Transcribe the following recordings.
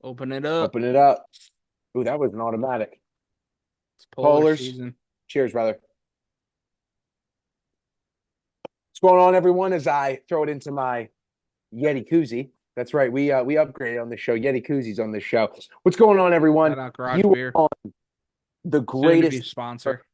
Open it up. Open it up. Ooh, that was an automatic. It's polar Polars. season. Cheers, brother. What's going on, everyone? As I throw it into my Yeti koozie. That's right. We upgraded on the show. Yeti koozies on the show. What's going on, everyone? Shout out Garage You Beer. are on the Soon to be a greatest sponsor.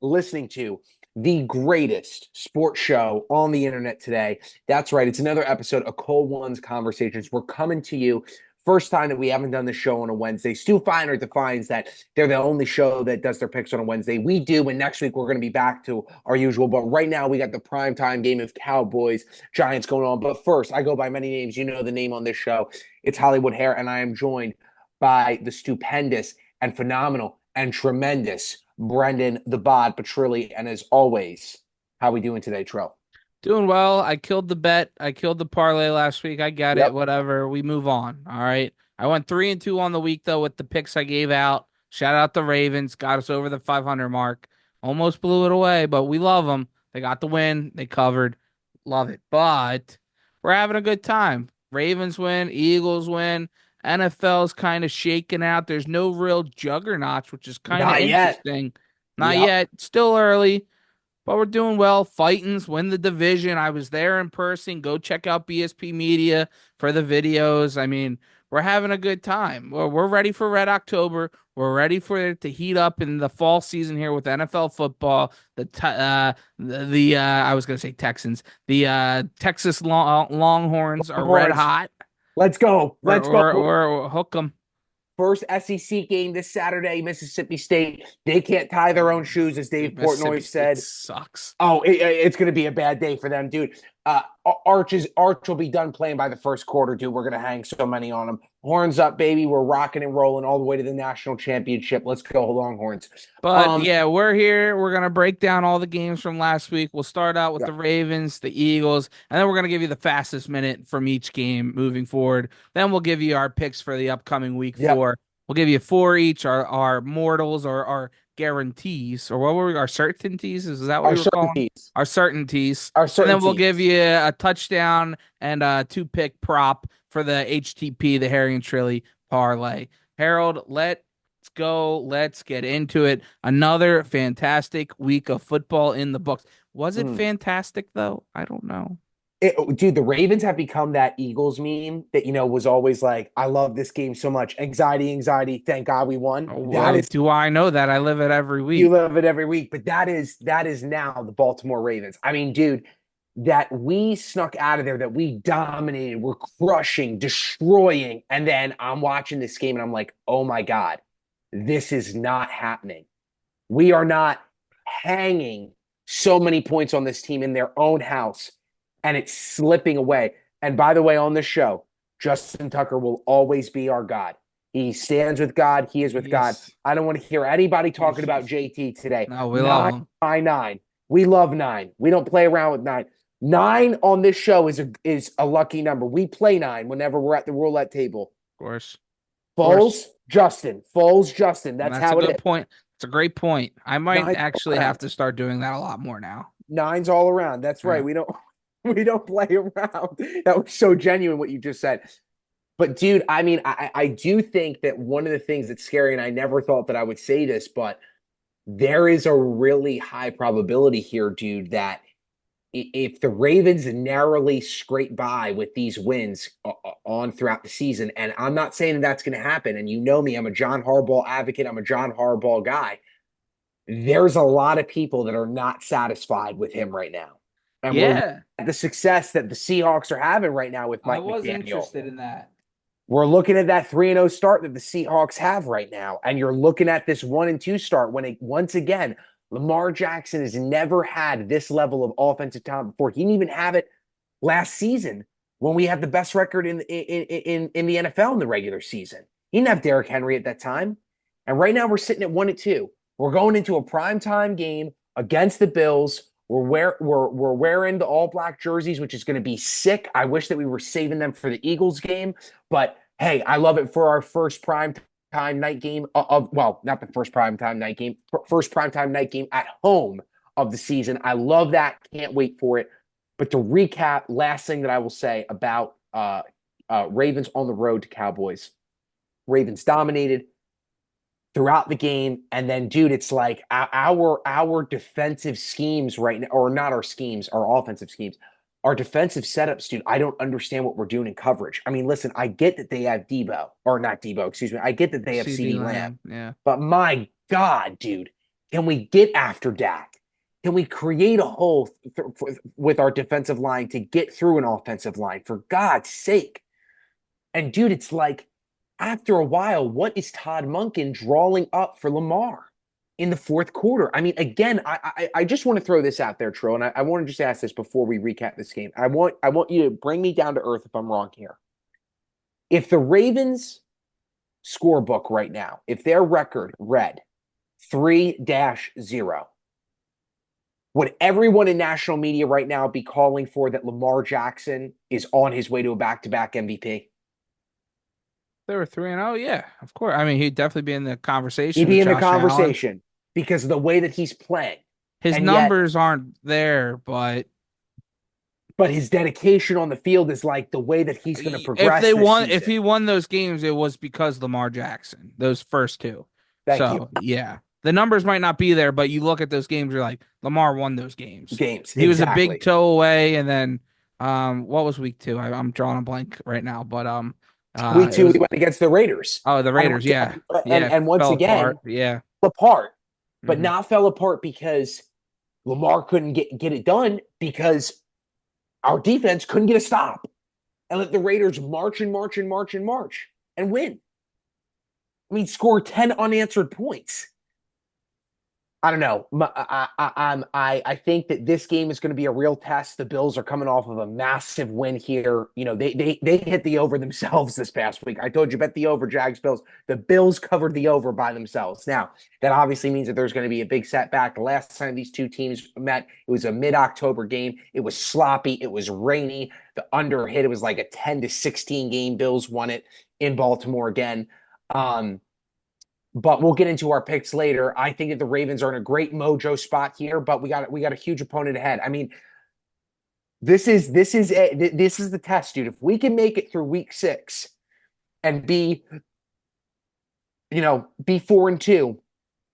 listening to the greatest sports show on the internet today. That's right. It's another episode of Cole One's Conversations. We're coming to you. First time that we haven't done the show on a Wednesday. Stu Feiner defines that they're the only show that does their picks on a Wednesday. We do, and next week we're going to be back to our usual. But right now we got the primetime game of Cowboys Giants going on. But first, I go by many names. You know the name on this show. It's Hollywood Hair, and I am joined by the stupendous and phenomenal and tremendous Brendan the Bod Petrilli. And as always, how we doing today, Trill? Doing well. I killed the bet. I killed the parlay last week. I get it. Yep. Whatever. We move on. All right. I went 3-2 on the week though with the picks I gave out. Shout out the Ravens. Got us over the 500 mark. Almost blew it away, but we love them. They got the win. They covered. Love it. But we're having a good time. Ravens win. Eagles win. NFL's kind of shaking out. There's no real juggernauts, which is kind of Not yet. interesting. Not Yep. yet. Still early. But we're doing well. Fightins win the division. I was there in person. Go check out BSP Media for the videos. I mean, we're having a good time. We're ready for Red October. We're ready for it to heat up in the fall season here with NFL football. I was gonna say Texans. The Texas Longhorns are red Horns. hot. Let's go. We're Let's go. we're, we're hook 'em. First SEC game this Saturday, Mississippi State. They can't tie their own shoes, as Dave Dude, Mississippi Portnoy State said. sucks. Oh, it's going to be a bad day for them, dude. Arch will be done playing by the first quarter, dude. We're going to hang so many on them. Horns up, baby. We're rocking and rolling all the way to the national championship. Let's go, Longhorns. But Um, yeah, we're here. We're gonna break down all the games from last week. We'll start out with yeah, the Ravens, the Eagles, and then we're gonna give you the fastest minute from each game moving forward. Then we'll give you our picks for the upcoming week yeah, four. We'll give you four each, our mortals or our guarantees, or what were we? Our certainties? Is that what our we were calling? certainties, Our certainties. our And then we'll certainties. give you a touchdown and a two pick prop for the HTP, the Harry and Trilly parlay. Harold, go. Let's get into it. Another fantastic week of football in the books. Was it Mm. fantastic though? I don't know. Dude, the Ravens have become that Eagles meme that was always like, "I love this game so much. Anxiety, anxiety. Thank God we won." That Well, is do I know that? I live it every You week. love it every week, but that is now the Baltimore Ravens. I mean, dude, that we snuck out of there, that we dominated, we're crushing, destroying, and then I'm watching this game and I'm like, oh my God, this is not happening. We are not hanging so many points on this team in their own house, and it's slipping away. And by the way, on this show, Justin Tucker will always be our God. He stands with God. He is with God. Yes. I don't want to hear anybody talking about JT today. No, we love Nine them. by nine. We love nine. We don't play around with nine. Nine on this show is a lucky number. We play nine whenever we're at the roulette table. Of course. Of course. Foles, Justin. Foles, Justin. And That's that's a how it good is. point. It's a great point. I might Nine all actually have around. to start doing that a lot more now. Nines all around. That's right. Yeah. We don't play around. That was so genuine what you just said. But dude, I mean, I do think that one of the things that's scary, and I never thought that I would say this, but there is a really high probability here, dude, that if the Ravens narrowly scrape by with these wins on throughout the season, and I'm not saying that that's going to happen, and you know me, I'm a John Harbaugh advocate, I'm a John Harbaugh guy. There's a lot of people that are not satisfied with him right now. And we're looking Yeah. at the success that the Seahawks are having right now with I Mike was McDaniel. interested in that. We're looking at that 3-0 start that the Seahawks have right now. And you're looking at this 1-2 start when once again, Lamar Jackson has never had this level of offensive talent before. He didn't even have it last season when we had the best record in the NFL in the regular season. He didn't have Derrick Henry at that time. And right now we're sitting at 1-2. We're going into a primetime game against the Bills. We're wearing the all black jerseys, which is going to be sick. I wish that we were saving them for the Eagles game, but hey, I love it for our first prime time night game well, not the first prime time night game, first prime time night game at home of the season. I love that. Can't wait for it. But to recap, last thing that I will say about Ravens on the road to Cowboys. Ravens dominated throughout the game. And then, dude, it's like our defensive schemes right now, or not our schemes, our offensive schemes, our defensive setups, dude. I don't understand what we're doing in coverage. I mean, listen, I get that they have Debo, or not Debo, excuse me. I get that they have CD CD Lamb, Lamb. Yeah. but my God, dude, can we get after Dak? Can we create a hole with our defensive line to get through an offensive line? For God's sake. And dude, it's like after a while, what is Todd Monken drawing up for Lamar in the fourth quarter? I mean, again, I just want to throw this out there, Tro, and I want to just ask this before we recap this game. I want you to bring me down to earth if I'm wrong here. If the Ravens scorebook right now, if their record read 3-0, would everyone in national media right now be calling for that Lamar Jackson is on his way to a back-to-back MVP? They were 3-0. Yeah, of course. I mean, he'd definitely be in the He'd conversation be with in the Josh Allen. conversation because of the way that he's playing. His And yet, numbers aren't there, but his dedication on the field is like the way that he's going to progress this if season. he won those games, it was because Lamar Jackson, those first two. Thank you. So, yeah. The numbers might not be there, but you look at those games, you're like, Lamar won those games. Games, He was a big exactly. toe away, and then what was week 2? I'm drawing a blank right now, but Week it two, we was went against the Raiders. the And Raiders, yeah. and Yeah, and once fell apart. again, Yeah. apart, but Hmm. not fell apart because Lamar couldn't get it done because our defense couldn't get a stop and let the Raiders march and march and march and march and win. I mean, score 10 unanswered points. I don't know. I think that this game is going to be a real test. The Bills are coming off of a massive win here. You know, they hit the over themselves this past week. I told you, bet the over, Jags Bills. The Bills covered the over by themselves. Now, that obviously means that there's going to be a big setback. The last time these two teams met, it was a mid-October game. It was sloppy. It was rainy. The under hit. It was like a 10-16 game. Bills won it in Baltimore again. But we'll get into our picks later. I think that the Ravens are in a great mojo spot here, but we got a huge opponent ahead. I mean, this is the test, dude. If we can make it through week 6 and be 4-2,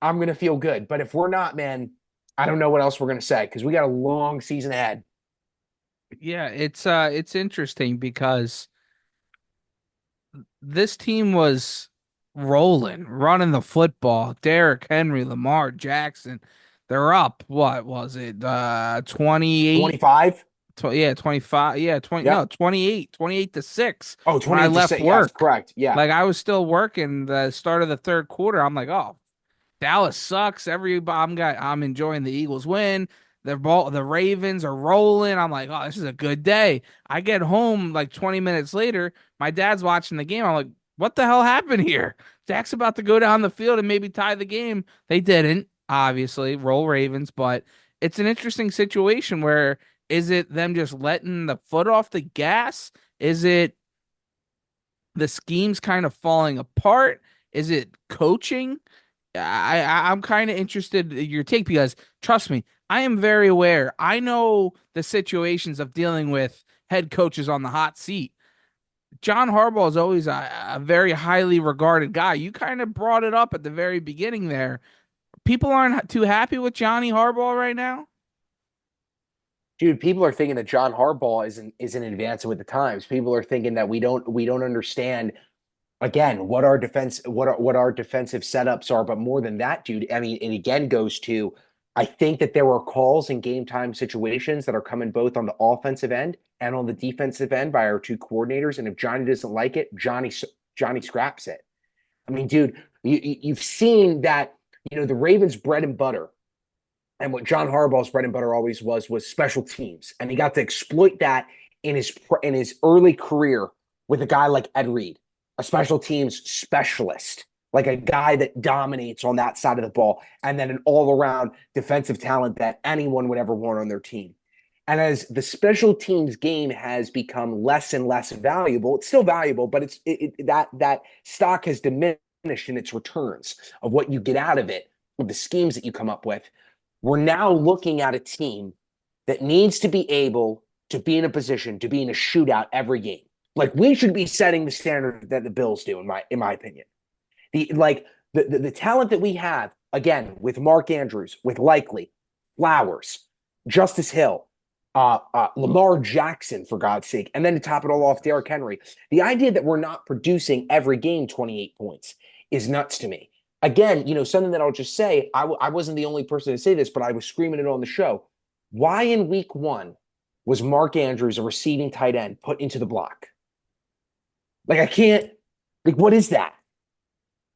I'm gonna feel good. But if we're not, man, I don't know what else we're gonna say because we got a long season ahead. Yeah, it's interesting because this team was rolling, running the football. Derrick Henry, Lamar Jackson, they're up. What was it? 28, 25? yeah, 25, yeah, 20, no, Yep. 28 to 6 Oh, when I 28 to left 6. Yes, work. correct. Yeah. Like I was still working the start of the third quarter. I'm like, oh, Dallas sucks. I'm enjoying the Eagles win. The Ravens are rolling. I'm like, oh, this is a good day. I get home like 20 minutes later. My dad's watching the game. I'm like, what the hell happened here? Dak's about to go down the field and maybe tie the game. They didn't, obviously, roll Ravens, but it's an interesting situation where is it them just letting the foot off the gas? Is it the schemes kind of falling apart? Is it coaching? I'm kind of interested in your take because trust me, I am very aware. I know the situations of dealing with head coaches on the hot seat. John Harbaugh is always a very highly regarded guy. You kind of brought it up at the very beginning there. People aren't too happy with Johnny Harbaugh right now. Dude, people are thinking that John Harbaugh isn't advancing with the times. People are thinking that we don't understand again what our defensive setups are. But more than that, dude, I mean, it again goes to I think that there are calls in game time situations that are coming both on the offensive end and on the defensive end by our two coordinators. And if Johnny doesn't like it, Johnny scraps it. I mean, dude, you've seen that the Ravens' bread and butter and what John Harbaugh's bread and butter always was special teams, and he got to exploit that in his early career with a guy like Ed Reed, a special teams specialist, like a guy that dominates on that side of the ball, and then an all around defensive talent that anyone would ever want on their team. And as the special teams game has become less and less valuable, it's still valuable, but that stock has diminished in its returns of what you get out of it, of the schemes that you come up with. We're now looking at a team that needs to be able to be in a position to be in a shootout every game. Like we should be setting the standard that the Bills do, in my opinion. The talent that we have, again, with Mark Andrews, with Likely, Flowers, Justice Hill, Lamar Jackson, for God's sake, and then to top it all off, Derrick Henry. The idea that we're not producing every game 28 points is nuts to me. Again, something that I'll just say, I wasn't the only person to say this, but I was screaming it on the show. Why in week 1 was Mark Andrews, a receiving tight end, put into the block? Like, I can't, like, what is that?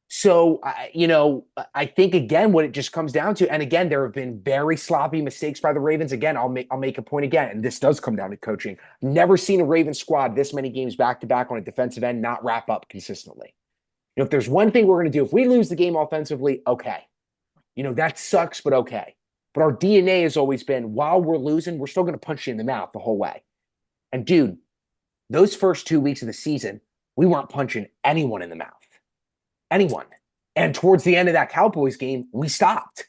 So, I think again, what it just comes down to, and again, there have been very sloppy mistakes by the Ravens. Again, I'll make a point again, and this does come down to coaching. Never seen a Ravens squad this many games back to back on a defensive end not wrap up consistently. If there's one thing we're going to do, if we lose the game offensively, okay, that sucks, but okay. But our DNA has always been, while we're losing, we're still going to punch you in the mouth the whole way. And dude, those first 2 weeks of the season, we weren't punching anyone in the mouth. Anyone. And towards the end of that Cowboys game, we stopped.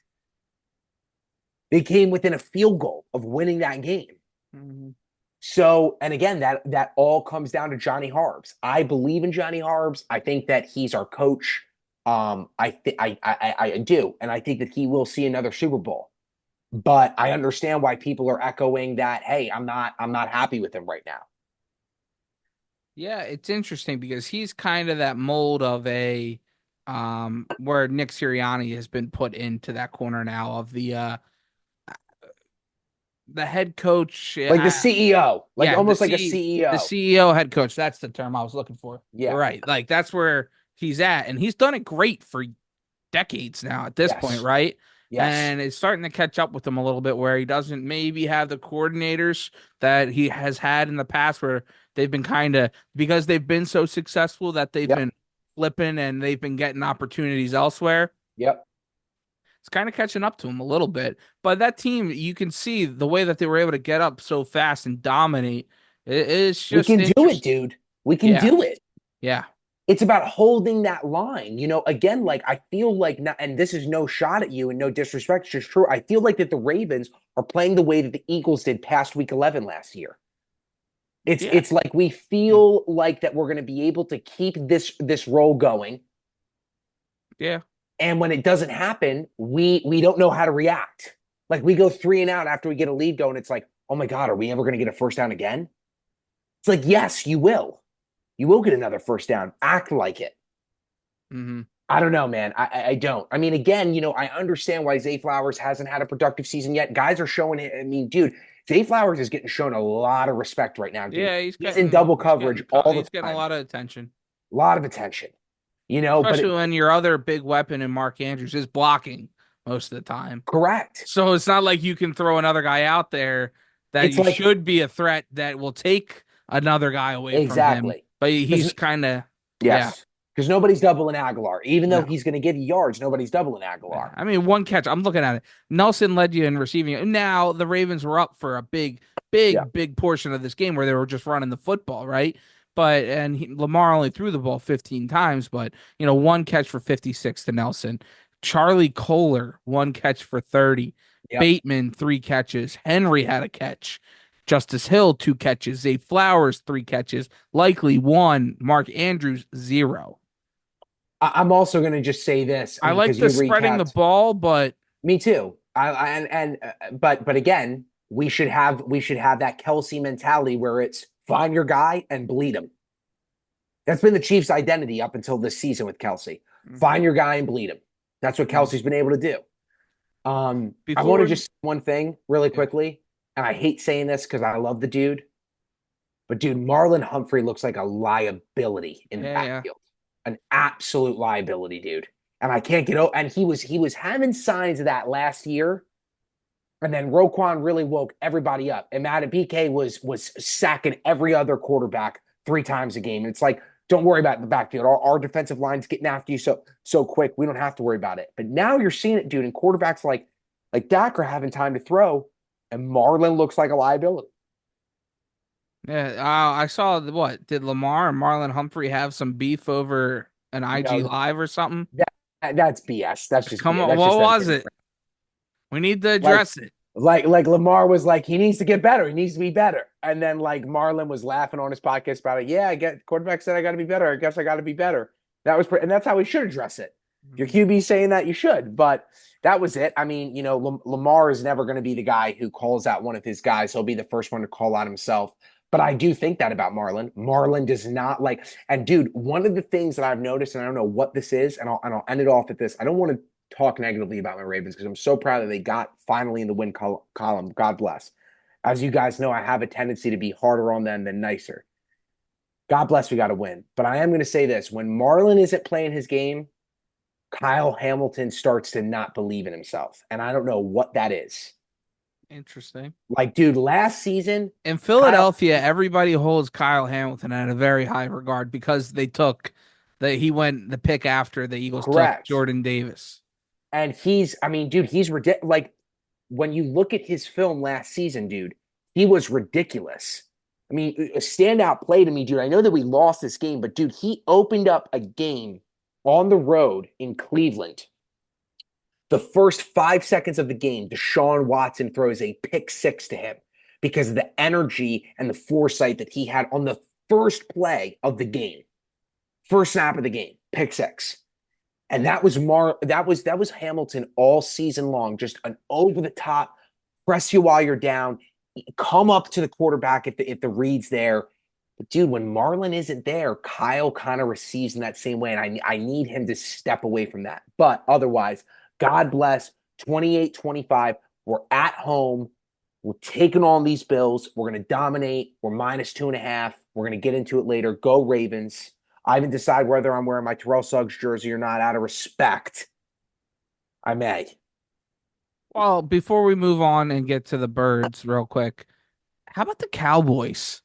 They came within a field goal of winning that game. Mm-hmm. So, and again, that all comes down to Johnny Harbs. I believe in Johnny Harbs. I think that he's our coach. I do, and I think that he will see another Super Bowl. But I understand why people are echoing that. Hey, I'm not happy with him right now. Yeah, it's interesting because he's kind of that mold of a where Nick Sirianni has been put into that corner now of the head coach. Like the CEO, like Yeah, almost like a the CEO. CEO head coach. That's the term I was looking for. You're Yeah. right. Like that's where he's at, and he's done it great for decades now at this point, Yes. right? Yes. And it's starting to catch up with him a little bit where he doesn't maybe have the coordinators that he has had in the past where they've been kind of because they've been so successful that they've Yep. been flipping and they've been getting opportunities elsewhere. Yep. It's kind of catching up to him a little bit. But that team, you can see the way that they were able to get up so fast and dominate. It's We just can do it, interesting. dude. We can Yeah. do it. Yeah. It's about holding that line. Again, like I feel like not, and this is no shot at you and no disrespect, it's just true. I feel like that the Ravens are playing the way that the Eagles did past week 11 last year. It's Yeah. it's like we feel like that we're going to be able to keep this roll going, Yeah. and when it doesn't happen, we don't know how to react. Like we go 3 and out after we get a lead going. It's like, oh my God, are we ever going to get a first down again? It's like, yes, you will. You will get another first down. Act like it. Mm-hmm. I don't know, man. I don't. I mean, again, I understand why Zay Flowers hasn't had a productive season yet. Guys are showing it. I mean, dude, Zay Flowers is getting shown a lot of respect right now, dude. Yeah, He's in double coverage all the he's getting a time. lot of attention. A lot of attention. But Especially when your other big weapon in Mark Andrews is blocking most of the time. correct. So it's not like you can throw another guy out there that It's you like should be a threat that will take another guy away from him. exactly. But Because he's kind of, yeah, yes, because nobody's doubling Aguilar. Even though no. he's going to give you yards, nobody's doubling Yeah. Aguilar. I mean, one catch. I'm looking at it. Nelson led you in receiving. Now the Ravens were up for a big, Yeah. big, big portion of this game where they were just running the football, right? But Lamar only threw the ball 15 times, but one catch for 56 to Nelson. Charlie Kohler, one catch for 30. Yep. Bateman, 3 catches. Henry had a catch. Justice Hill, 2 catches. Zay Flowers, 3 catches. Likely 1. Mark Andrews, 0. I'm also going to just say this. I I mean, like because the you spreading the recapped. ball, but Me too. But again, we should have that Kelsey mentality where it's find your guy and bleed him. That's been the Chiefs' identity up until this season with Kelsey. Mhm. Find your guy and bleed him. That's what Mhm. Kelsey's been able to do. I want to Before, just say one thing really yeah, quickly, and I hate saying this because I love the dude, but dude, Marlon Humphrey looks like a liability in the yeah. backfield, an absolute liability, dude. And I can't get out. And he was having signs of that last year, and then Roquan really woke everybody up. And Matt BK was sacking every other quarterback 3 times a game. And it's like, don't worry about the backfield. Our defensive line's getting after you so quick. We don't have to worry about it. But now you're seeing it, dude. And quarterbacks like Dak are having time to throw, and Marlon looks like a liability. Yeah, I saw what did Lamar and Marlon Humphrey have some beef over an IG No, live or something? that's BS. That's just Come BS. on, That's what just them was getting it? We need to like address it. Like Lamar was like, he needs to get better. He needs to be better. And then like Marlon was laughing on his podcast about it. Yeah, I get quarterback said I got to be better. I guess I got to be better. And that's how we should address it. If your Mhm. QB saying that, you should. But that was it. I mean, Lamar is never going to be the guy who calls out one of his guys. He'll be the first one to call out himself. But I do think that about Marlon. Marlon does not like. And dude, one of the things that I've noticed, and I don't know what this is, and I'll end it off at this. I don't want to talk negatively about my Ravens because I'm so proud that they got finally in the win column. God bless. As you guys know, I have a tendency to be harder on them than nicer. God bless, we got to win. But I am going to say this: when Marlon isn't playing his game, Kyle Hamilton starts to not believe in himself, and I don't know what that is. Interesting. Like, dude, last season, In Kyle, Philadelphia, everybody holds Kyle Hamilton at a very high regard because he went the pick after the Eagles took correct. Jordan Davis. And I mean, dude, he's ridiculous. Like, when you look at his film last season, dude, he was ridiculous. I mean, a standout play to me, dude. I know that we lost this game, but dude, he opened up a game on the road in Cleveland. The first 5 seconds of the game, Deshaun Watson throws a pick six to him because of the energy and the foresight that he had on the first play of the game, first snap of the game, pick six. And that was Hamilton all season long, just an over the top, press you while you're down, come up to the quarterback if the read's there. But dude, when Marlon isn't there, Kyle kind of receives in that same way. And I need him to step away from that. But otherwise, God bless 28-25. We're at home. We're taking on these Bills. We're going to dominate. We're -2.5. We're going to get into it later. Go Ravens. I haven't decided whether I'm wearing my Terrell Suggs jersey or not. Out of respect, I may. Well, before we move on and get to the birds real quick, how about the Cowboys?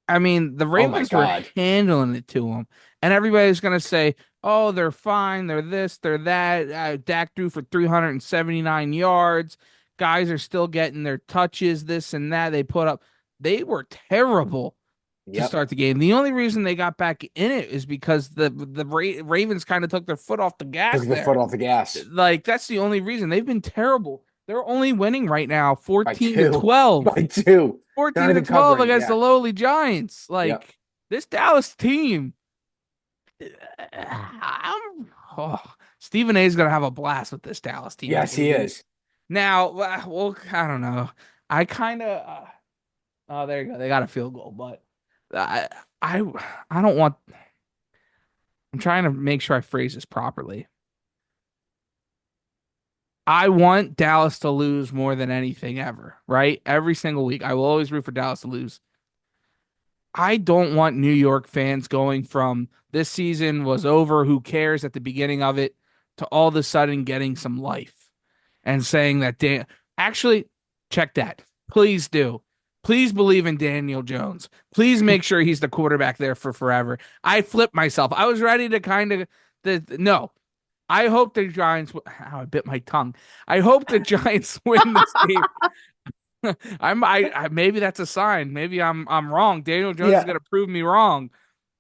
I mean, the Oh my Ravens were God. handling it to them, and everybody's gonna say, "Oh, they're fine. They're this. They're that." Dak threw for 379 yards. Guys are still getting their touches. This and that. They put up. They were terrible to Yep. start the game. The only reason they got back in it is because the Ravens kind of took their foot off the gas Took the there. foot off the gas Like that's the only reason. They've been terrible. They're only winning right now by 14 to two. 12. By two. They're not 14 to even 12 covering. against Yeah. the lowly Giants. Yep. Like this Dallas team. I'm, oh, Stephen A is going to have a blast with this Dallas team, I Yes, he believe. is. Now, well, I don't know. I kind of oh, there you go. They got a field goal, but I I I don't want I'm trying to make sure I phrase this properly. I want Dallas to lose more than anything ever, right? Every single week. I will always root for Dallas to lose. I don't want New York fans going from this season was over, who cares at the beginning of it, to all of a sudden getting some life and saying that actually check that. Please do. Please believe in Daniel Jones. Please make sure he's the quarterback there for forever. I flipped myself. I was ready to kind of no. I hope the Giants. How I bit my tongue. I hope the Giants win this game. I maybe that's a sign. Maybe I'm wrong. Daniel Jones is Yeah. gonna prove me wrong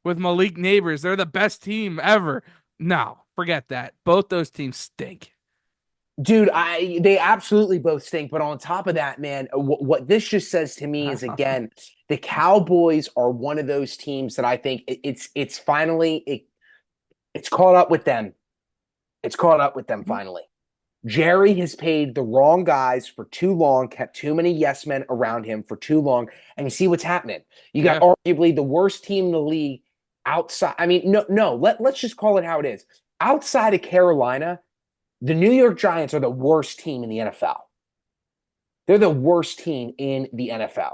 with Malik Neighbors. They're the best team ever. No, forget that. Both those teams stink. Dude, they absolutely both stink. But on top of that, man, what this just says to me is again, the Cowboys are one of those teams that I think it's finally it's caught up with them. It's caught up with them finally. Jerry has paid the wrong guys for too long, kept too many yes men around him for too long, and you see what's happening. You got Yeah, arguably the worst team in the league outside. I mean, no, let's just call it how it is. Outside of Carolina, the New York Giants are the worst team in the NFL. They're the worst team in the NFL.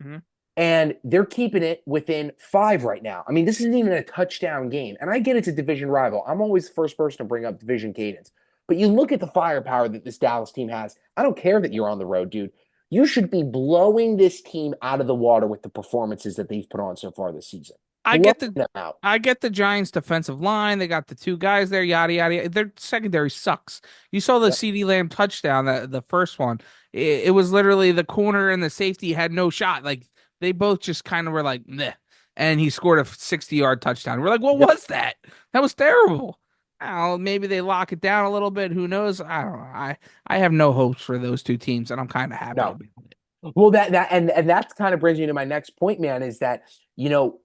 hmm And they're keeping it within 5 right now. I mean, this isn't even a touchdown game. And I get it's a division rival. I'm always the first person to bring up division cadence. But you look at the firepower that this Dallas team has. I don't care that you're on the road, dude. You should be blowing this team out of the water with the performances that they've put on so far this season. I Blowing get the them out. I get the Giants' defensive line. They got the two guys there, yada yada. Their secondary sucks. You saw the Yep. CD Lamb touchdown, the first one. It was literally the corner and the safety had no shot. Like they both just kind of were like, meh. And he scored a 60-yard touchdown. We're like, what Yep. was that? That was terrible. I don't know, maybe they lock it down a little bit. Who knows? I don't know. I have no hopes for those two teams, and I'm kind of happy No. about it. Well, and that kind of brings me to my next point, man, is that, you know,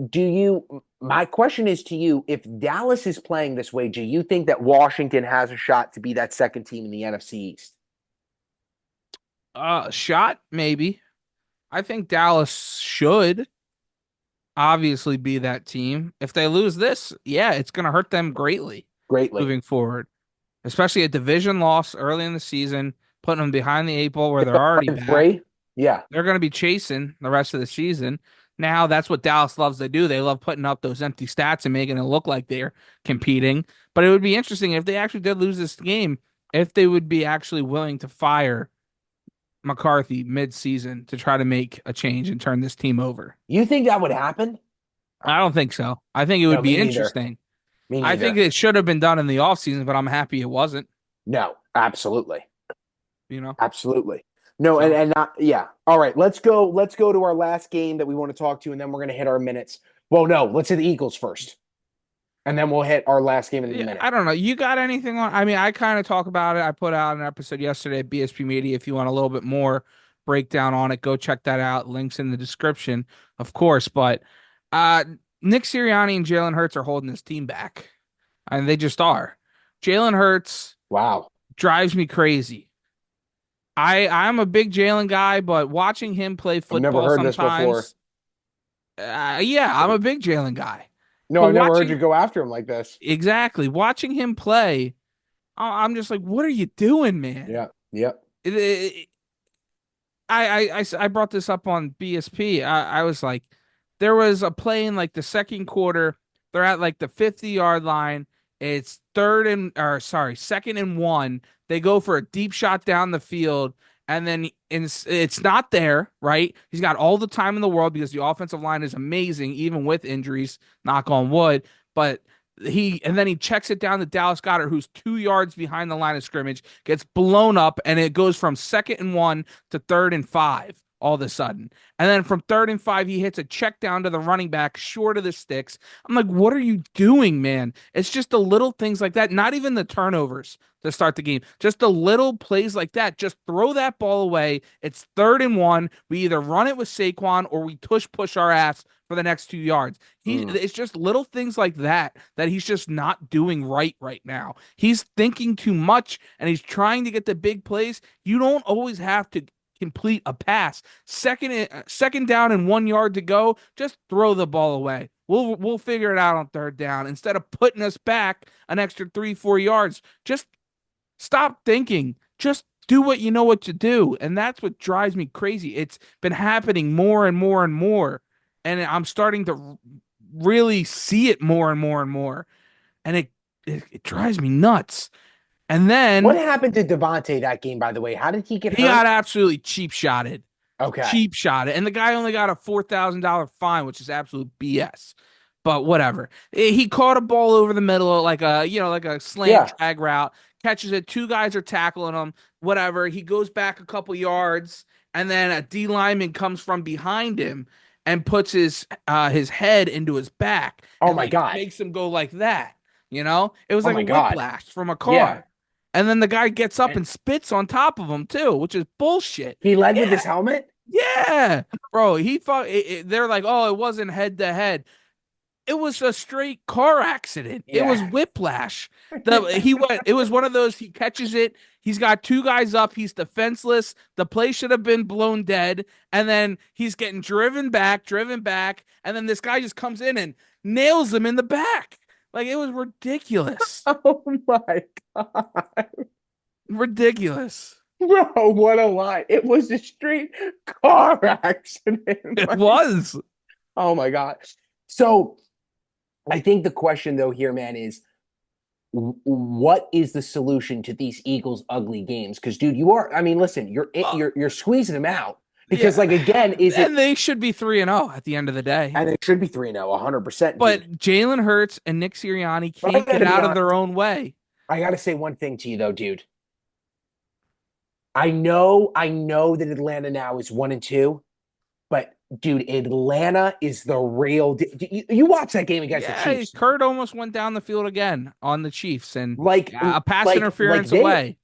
do you my question is to you, if Dallas is playing this way, do you think that Washington has a shot to be that second team in the NFC East? Shot maybe. I think Dallas should obviously be that team. If they lose this, yeah, it's going to hurt them greatly Greatly. moving forward, especially a division loss early in the season, putting them behind the eight ball where They they're go one already and back. three. Yeah. They're going to be chasing the rest of the season. Now, that's what Dallas loves to do. They love putting up those empty stats and making it look like they're competing. But it would be interesting if they actually did lose this game, if they would be actually willing to fire McCarthy mid-season to try to make a change and turn this team over. You think that would happen? I don't think so. I think it No, would be me neither. interesting. Me I think neither. it should have been done in the offseason, but I'm happy it wasn't, No, absolutely. you know? Absolutely. No, So, and not yeah. All right, let's go to our last game that we want to talk to, and then we're gonna hit our minutes. Well, no, let's hit the Eagles first. And then we'll hit our last game in the yeah, minute. I don't know. You got anything on? I mean, I kind of talk about it. I put out an episode yesterday at BSP Media. If you want a little bit more breakdown on it, go check that out. Links in the description, of course. But uh, Nick Sirianni and Jalen Hurts are holding this team back, and they just are. Jalen Hurts Wow. drives me crazy. I'm a big Jalen guy, but watching him play I've never football heard this before. sometimes, yeah, I'm a big Jalen guy. No, But I've never heard you watching go after him like this. exactly watching him play, I'm just like, what are you doing, man? Yeah. Yep. It, I brought this up on BSP. I was like, there was a play in like the second quarter. They're at like the 50-yard line. It's second and one. They go for a deep shot down the field, and then it's not there, right? He's got all the time in the world because the offensive line is amazing, even with injuries, knock on wood. But and then he checks it down to Dallas Goedert, who's 2 yards behind the line of scrimmage, gets blown up, and it goes from second and one to third and five all of a sudden. And then from third and five, he hits a check down to the running back short of the sticks. I'm like, what are you doing, man? It's just the little things like that, not even the turnovers to start the game, just the little plays like that. Just throw that ball away. It's third and one. We either run it with Saquon or we push our ass for the next 2 yards. Mm. It's just little things like that he's just not doing right now. He's thinking too much and he's trying to get the big plays. You don't always have to complete a pass. Second down and 1 yard to go, just throw the ball away. We'll figure it out on third down instead of putting us back an extra 3-4 yards. Just stop thinking. Just do what you know what to do. And that's what drives me crazy. It's been happening more and more and more. And I'm starting to really see it more and more and more. And it drives me nuts. And What then happened to Devontae that game, by the way? How did he get he got hurt? absolutely cheap shotted. Okay. Cheap shot it. And the guy only got a $4,000 fine, which is absolute BS. But whatever. He caught a ball over the middle, like a slant Yeah. drag route, catches it. Two guys are tackling him. Whatever. He goes back a couple yards, and then a D lineman comes from behind him and puts his head into his back Oh and my like God. makes him go like that. It was Oh like a my God. whiplash from a Yeah. car. And then the guy gets up And and spits on top of him too, which is bullshit. he led with Yeah, his helmet? yeah, bro. He fought. They're like, oh, it wasn't head to head. It was a straight car accident. It was Yeah. whiplash. He went. It was one of those. He catches it. He's got two guys up. He's defenseless. The play should have been blown dead. And then he's getting driven back. And then this guy just comes in and nails him in the back. Like it was ridiculous. Oh my God. Ridiculous. Bro, what a lie. It was a straight car accident. It was. Oh my God. So I think the question though here, man, is what is the solution to these Eagles ugly games? Because dude, I mean, listen, you're squeezing them out. Because Yeah. like again, is it And they should be 3-0 at the end of the day. and it should be 3-0, 100%, dude. But Jalen Hurts and Nick Sirianni But I can't get gotta be out of honest, their own way. I gotta say one thing to you though, dude. I know that Atlanta now is 1-2, but dude, Atlanta is the real. You watch that game against the Yeah, Chiefs, Kurt almost went down the field again on the Chiefs, and like, a pass like interference away.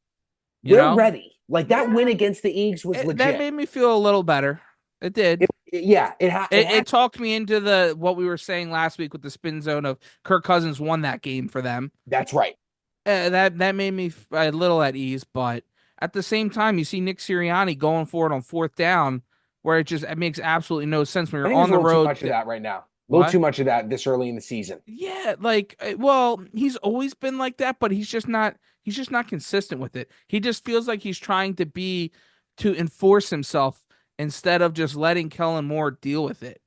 You they're know, ready. Like that win yeah, against the Eagles was that legit. made me feel a little better. It did. Yeah, it It had. talked me into the what we were saying last week with the spin zone of Kirk Cousins won that game for them. That's right. That made me a little at ease, but at the same time, you see Nick Sirianni going for it on fourth down, where it makes absolutely no sense when I you're think there's on a the little too road. much of that right now. A little What? too much of that this early in the season. Yeah, like well, he's always been like that, but he's just not consistent with it. He just feels like he's trying to enforce himself instead of just letting Kellen Moore deal with it.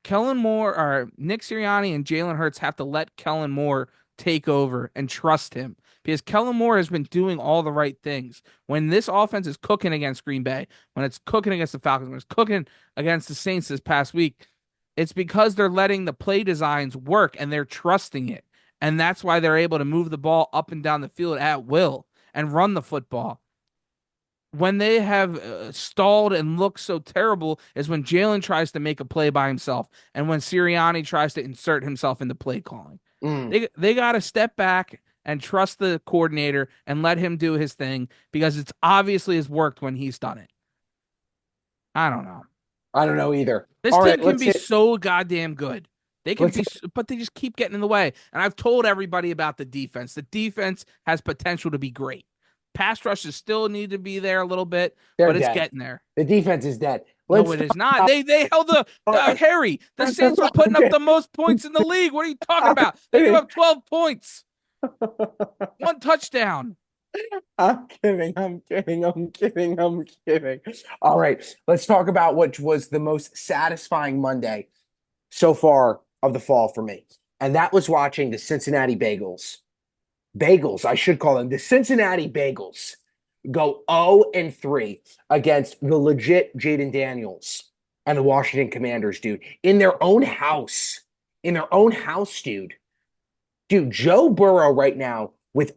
Kellen Moore or Nick Sirianni and Jalen Hurts have to let Kellen Moore take over and trust him because Kellen Moore has been doing all the right things. When this offense is cooking against Green Bay, when it's cooking against the Falcons, when it's cooking against the Saints this past week, it's because they're letting the play designs work and they're trusting it. And that's why they're able to move the ball up and down the field at will and run the football. When they have stalled and looked so terrible is when Jalen tries to make a play by himself and when Sirianni tries to insert himself into play calling. Mm. They got to step back and trust the coordinator and let him do his thing because it's obviously has worked when he's done it. I don't know. I don't know either. This All team right, can be so goddamn good. They can let's be, but they just keep getting in the way. And I've told everybody about the defense. The defense has potential to be great. Pass rushes still need to be there a little bit, they're but it's dead. getting there. The defense is dead. No, Let's it is talk not. about They held all right. Harry. The Saints were putting up Okay. the most points in the league. What are you talking I'm about? They gave kidding. up 12 points, one touchdown. I'm kidding. I'm kidding. I'm kidding. I'm kidding. All right. Let's talk about what was the most satisfying Monday so far of the fall for me. And that was watching the Cincinnati Bagels, I should call them the Cincinnati Bagels go 0-3 against the legit Jaden Daniels and the Washington Commanders, dude, in their own house. In their own house, dude. Dude, Joe Burrow right now, with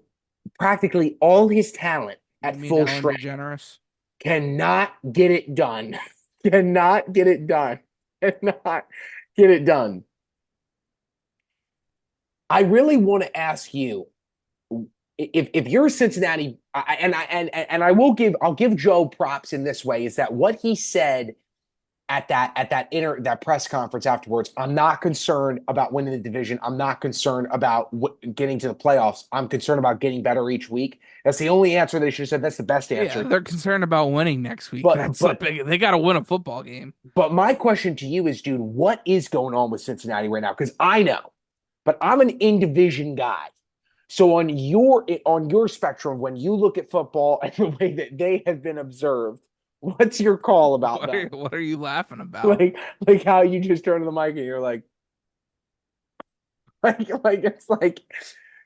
practically all his talent You at mean full Ellen strength, DeGeneres? cannot get it done. Cannot get it done. Cannot get it done. I really want to ask you if you're Cincinnati, I'll give Joe props in this way, is that what he said at that press conference afterwards. I'm not concerned about winning the division. I'm not concerned about getting to the playoffs. I'm concerned about getting better each week. That's the only answer they should have said. That's the best Yeah, answer. they're concerned about winning next week. But That's the but big. They got to win a football game. but my question to you is, dude, what is going on with Cincinnati right now? Because I know, but I'm an in division guy. So on your spectrum, when you look at football and the way that they have been observed, what's your call about What are, them? what are you laughing about? Like like how you just turn to the mic and you're like, like it's like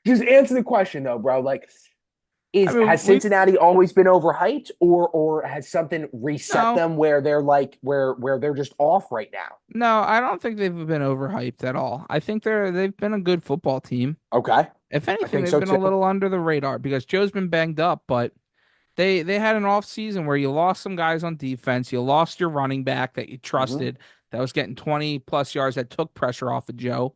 just answer the question though, bro. Like, I is mean, has Cincinnati always been overhyped, or has something reset no, them where they're like where they're just off right now? no, I don't think they've been overhyped at all. I think they've been a good football team. Okay, If I anything, think they've so been a too. little under the radar because Joe's been banged up, but they had an off season where you lost some guys on defense. You lost your running back that you Hmm. trusted that was getting 20 plus yards that took pressure off of Joe.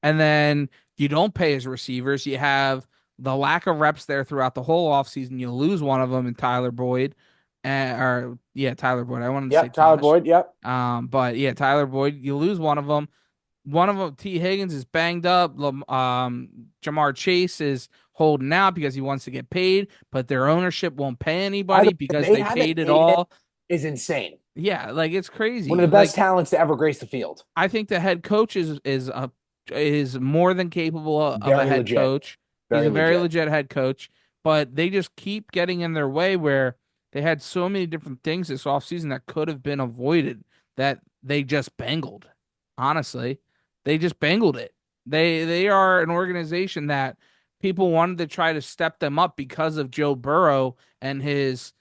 And then you don't pay his receivers. You have the lack of reps there throughout the whole offseason. You lose one of them in Tyler Boyd. Or yeah, Tyler Boyd. I wanted to say Yep, Tyler Thomas. Boyd. Yep. But yeah, Tyler Boyd, you lose one of them. One of them, T. Higgins, is banged up. Jamar Chase is holding out because he wants to get paid, but their ownership won't pay By the anybody way, because they they haven't paid it paid him all. is insane. Yeah, like it's One of crazy. the best Like talents to ever grace the field. I think the head coach is more than capable of a Very head legit. coach. He's Very a very legit. legit head coach, but they just keep getting in their way where they had so many different things this offseason that could have been avoided that they just bangled. Honestly, they just bangled it. They are an organization that people wanted to try to step them up because of Joe Burrow and his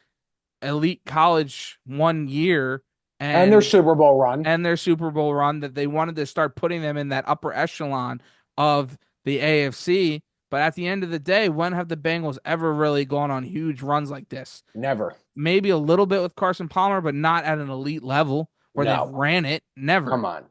elite college 1 year And their and Super Bowl run. their Super Bowl run that they wanted to start putting them in that upper echelon of the AFC. But at the end of the day, when have the Bengals ever really gone on huge runs like this? Never. Maybe a little bit with Carson Palmer, but not at an elite level. where they've No, ran it. Never. come on,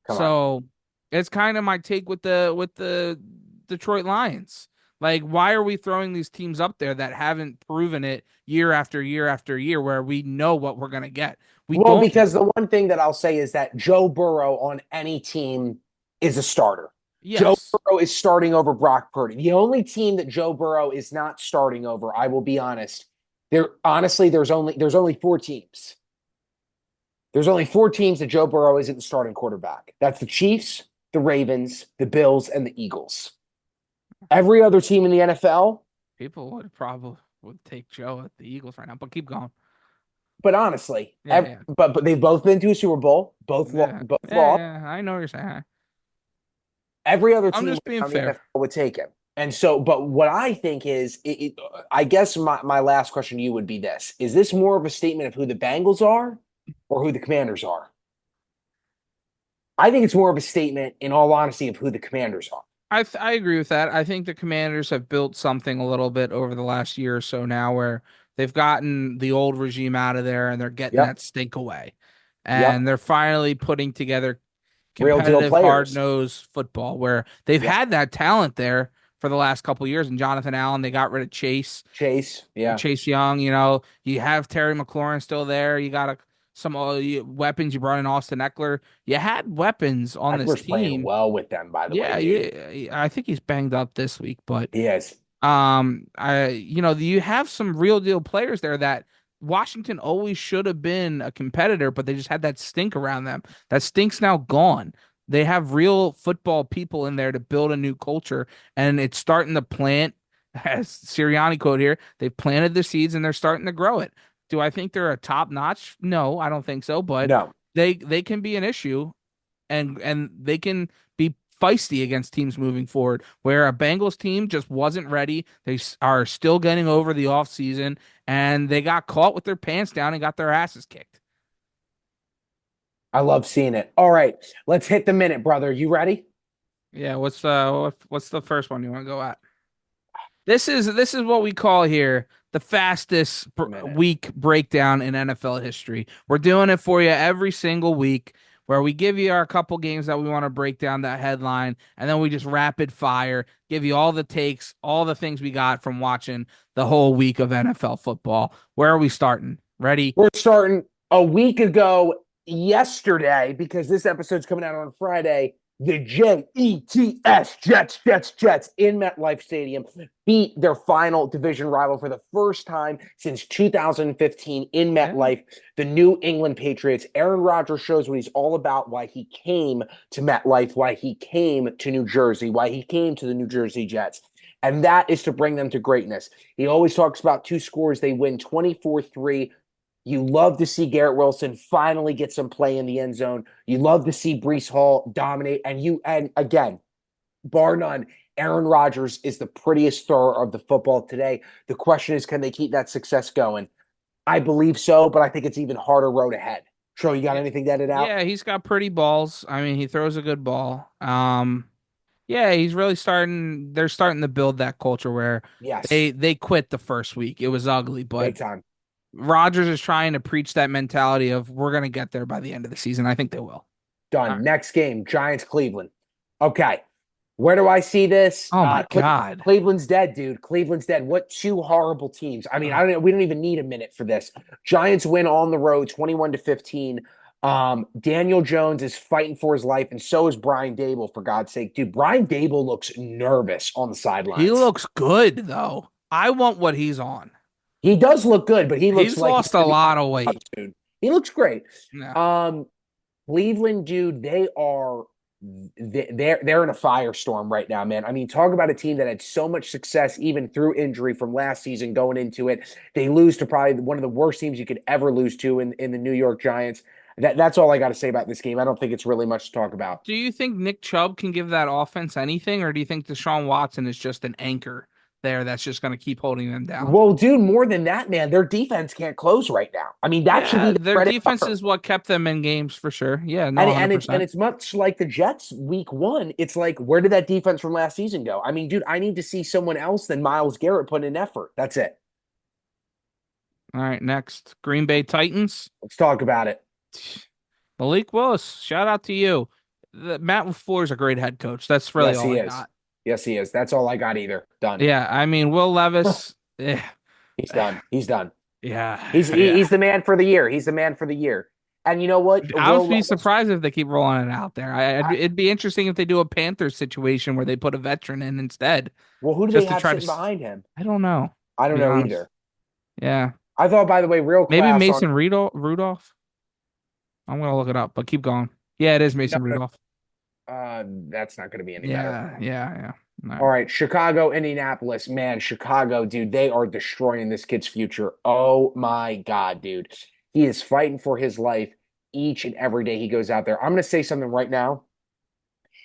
come on. So it's kind of my take with the Detroit Lions. Like, why are we throwing these teams up there that haven't proven it year after year after year where we know what we're gonna get? We Well, don't because know. the one thing that I'll say is that Joe Burrow on any team is a starter. Joe Yes. Burrow is starting over Brock Purdy. The only team that Joe Burrow is not starting over, I will be honest, there's only four teams. There's only four teams that Joe Burrow isn't the starting quarterback. That's the Chiefs, the Ravens, the Bills, and the Eagles. Every other team in the NFL, People would probably would take Joe at the Eagles right now, but keep going. but honestly, Yeah, yeah. but they've both been to a Super Bowl, Yeah. both Yeah, lost. yeah. I know what you're saying. Every other I'm team just being on the fair. NFL would take him. And so, but what I think is, I guess my last question to you would be this: is this more of a statement of who the Bengals are or who the Commanders are? I think it's more of a statement, in all honesty, of who the Commanders are. I agree with that. I think the Commanders have built something a little bit over the last year or so now where they've gotten the old regime out of there and they're getting Yep, that stink away. yep, And they're finally putting together real deal competitive, players. hard-nosed football where they've Yep, had that talent there for the last couple of years. And Jonathan Allen, they got rid of Chase. Yeah, Chase Young. You have Terry McLaurin still there. You got some weapons. You brought in Austin Eckler. You had weapons on this Eckler's playing team. well with them, by the way, Yeah, dude. yeah. I think he's banged up this week, but He is. you have some real deal players there that Washington always should have been a competitor, but they just had that stink around them. That stink's now gone. They have real football people in there to build a new culture, and it's starting to plant, as Sirianni quote here, they've planted the seeds and they're starting to grow it. Do I think they're a top notch? No, I don't think so, but No, they can be an issue and they can be feisty against teams moving forward. Where a Bengals team just wasn't ready, they are still getting over the offseason, and they got caught with their pants down and got their asses kicked. I love seeing it. All right, let's hit the minute, brother. You ready? Yeah, what's the first one you want to go at? This is what we call here the fastest Minute. week breakdown in NFL history. We're doing it for you every single week where we give you our couple games that we want to break down that headline and then we just rapid fire give you all the takes, all the things we got from watching the whole week of NFL football. Where are we starting? Ready? We're starting a week ago yesterday because this episode's coming out on Friday. The Jets in MetLife Stadium beat their final division rival for the first time since 2015 in Yeah. MetLife. The New England Patriots. Aaron Rodgers shows what he's all about, why he came to MetLife, why he came to New Jersey, why he came to the New Jersey Jets. And that is to bring them to greatness. He always talks about two scores. They win 24-3. You love to see Garrett Wilson finally get some play in the end zone. You love to see Breece Hall dominate. And again, bar none, Aaron Rodgers is the prettiest thrower of the football today. The question is, can they keep that success going? I believe so, but I think it's even harder road ahead. Tro, you got Yeah. anything to edit out? Yeah, he's got pretty balls. I mean, he throws a good ball. Yeah, he's really starting. They're starting to build that culture where Yes, they quit the first week. It was ugly, but big time. Rodgers is trying to preach that mentality of we're gonna get there by the end of the season. I think they will. All Done. right. Next game, Giants Cleveland. Okay. Where do I see this? Oh my God. Cleveland's dead, dude. Cleveland's dead. What two horrible teams. I mean, I Ugh. don't we don't even need a minute for this. Giants win on the road 21-15. Daniel Jones is fighting for his life, and so is Brian Dable, for God's sake. Dude, Brian Dable looks nervous on the He sidelines. looks good though. I want what he's on. He does look good, but he looks He's like he's lost a gonna be lot of weight. dude. He looks great. Yeah. Um, Cleveland, dude, they're in a firestorm right now, man. I mean, talk about a team that had so much success even through injury from last season going into it. They lose to probably one of the worst teams you could ever lose to in the New York Giants. That's all I got to say about this game. I don't think it's really much to talk about. Do you think Nick Chubb can give that offense anything, or do you think Deshaun Watson is just an anchor there that's just going to keep holding them down? Well, dude, more than that, man, their defense can't close right now. I mean, that should be Yeah, the their bread and defense butter. is what kept them in games for sure. Yeah, no, And 100%. it's much like the Jets week one. It's like, where did that defense from last season go? I mean, dude, I need to see someone else than Myles Garrett put in effort. That's it. All right, next. Green Bay Titans. Let's talk about it. Malik Willis, shout out to you. Matt LaFleur is a great head coach. That's really Yes, all he I is. got. Yes, he is. That's all I got either. Done. Yeah, I mean, Will Levis, He's done. He's done. He's yeah, he, yeah. he's the man for the year. He's the man for the year. And you know what? I would Will be Levis. surprised if they keep rolling it out there. I, It'd be interesting if they do a Panthers situation where they put a veteran in instead, well, who do they just to have try to. sitting behind him? I don't know, I to don't be know honest. either. Yeah, I thought, by the way, real maybe class on. Mason Rudolph. I'm gonna look it up, but keep going. Yeah, it is No, Mason no, Rudolph. that's not going to be any better. Yeah, yeah, yeah. All All right. right, Chicago, Indianapolis. Man, Chicago, dude, they are destroying this kid's future. Oh my God, dude. He is fighting for his life each and every day he goes out there. I'm going to say something right now.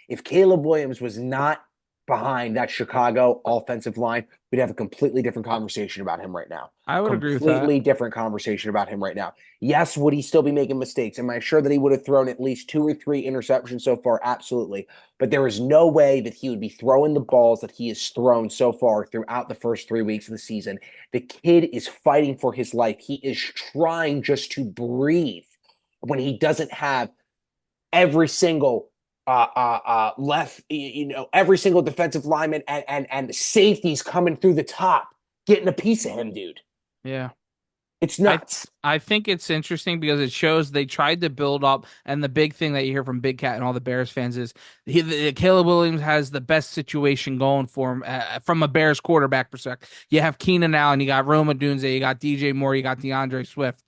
If Caleb Williams was not behind that Chicago offensive line, we'd have a completely different conversation about him right now. I would agree with that. Completely different conversation about him right now. Yes, would he still be making mistakes? Am I sure that he would have thrown at least 2 or 3 interceptions so far? Absolutely. But there is no way that he would be throwing the balls that he has thrown so far throughout the first 3 weeks of the season. The kid is fighting for his life. He is trying just to breathe when he doesn't have every single left, every single defensive lineman and safeties coming through the top, getting a piece of him, dude. Yeah. It's I nuts. I think it's interesting because it shows they tried to build up, and the big thing that you hear from Big Cat and all the Bears fans is Caleb Williams has the best situation going for him from a Bears quarterback perspective. You have Keenan Allen, you got Rome Odunze, you got DJ Moore, you got DeAndre Swift.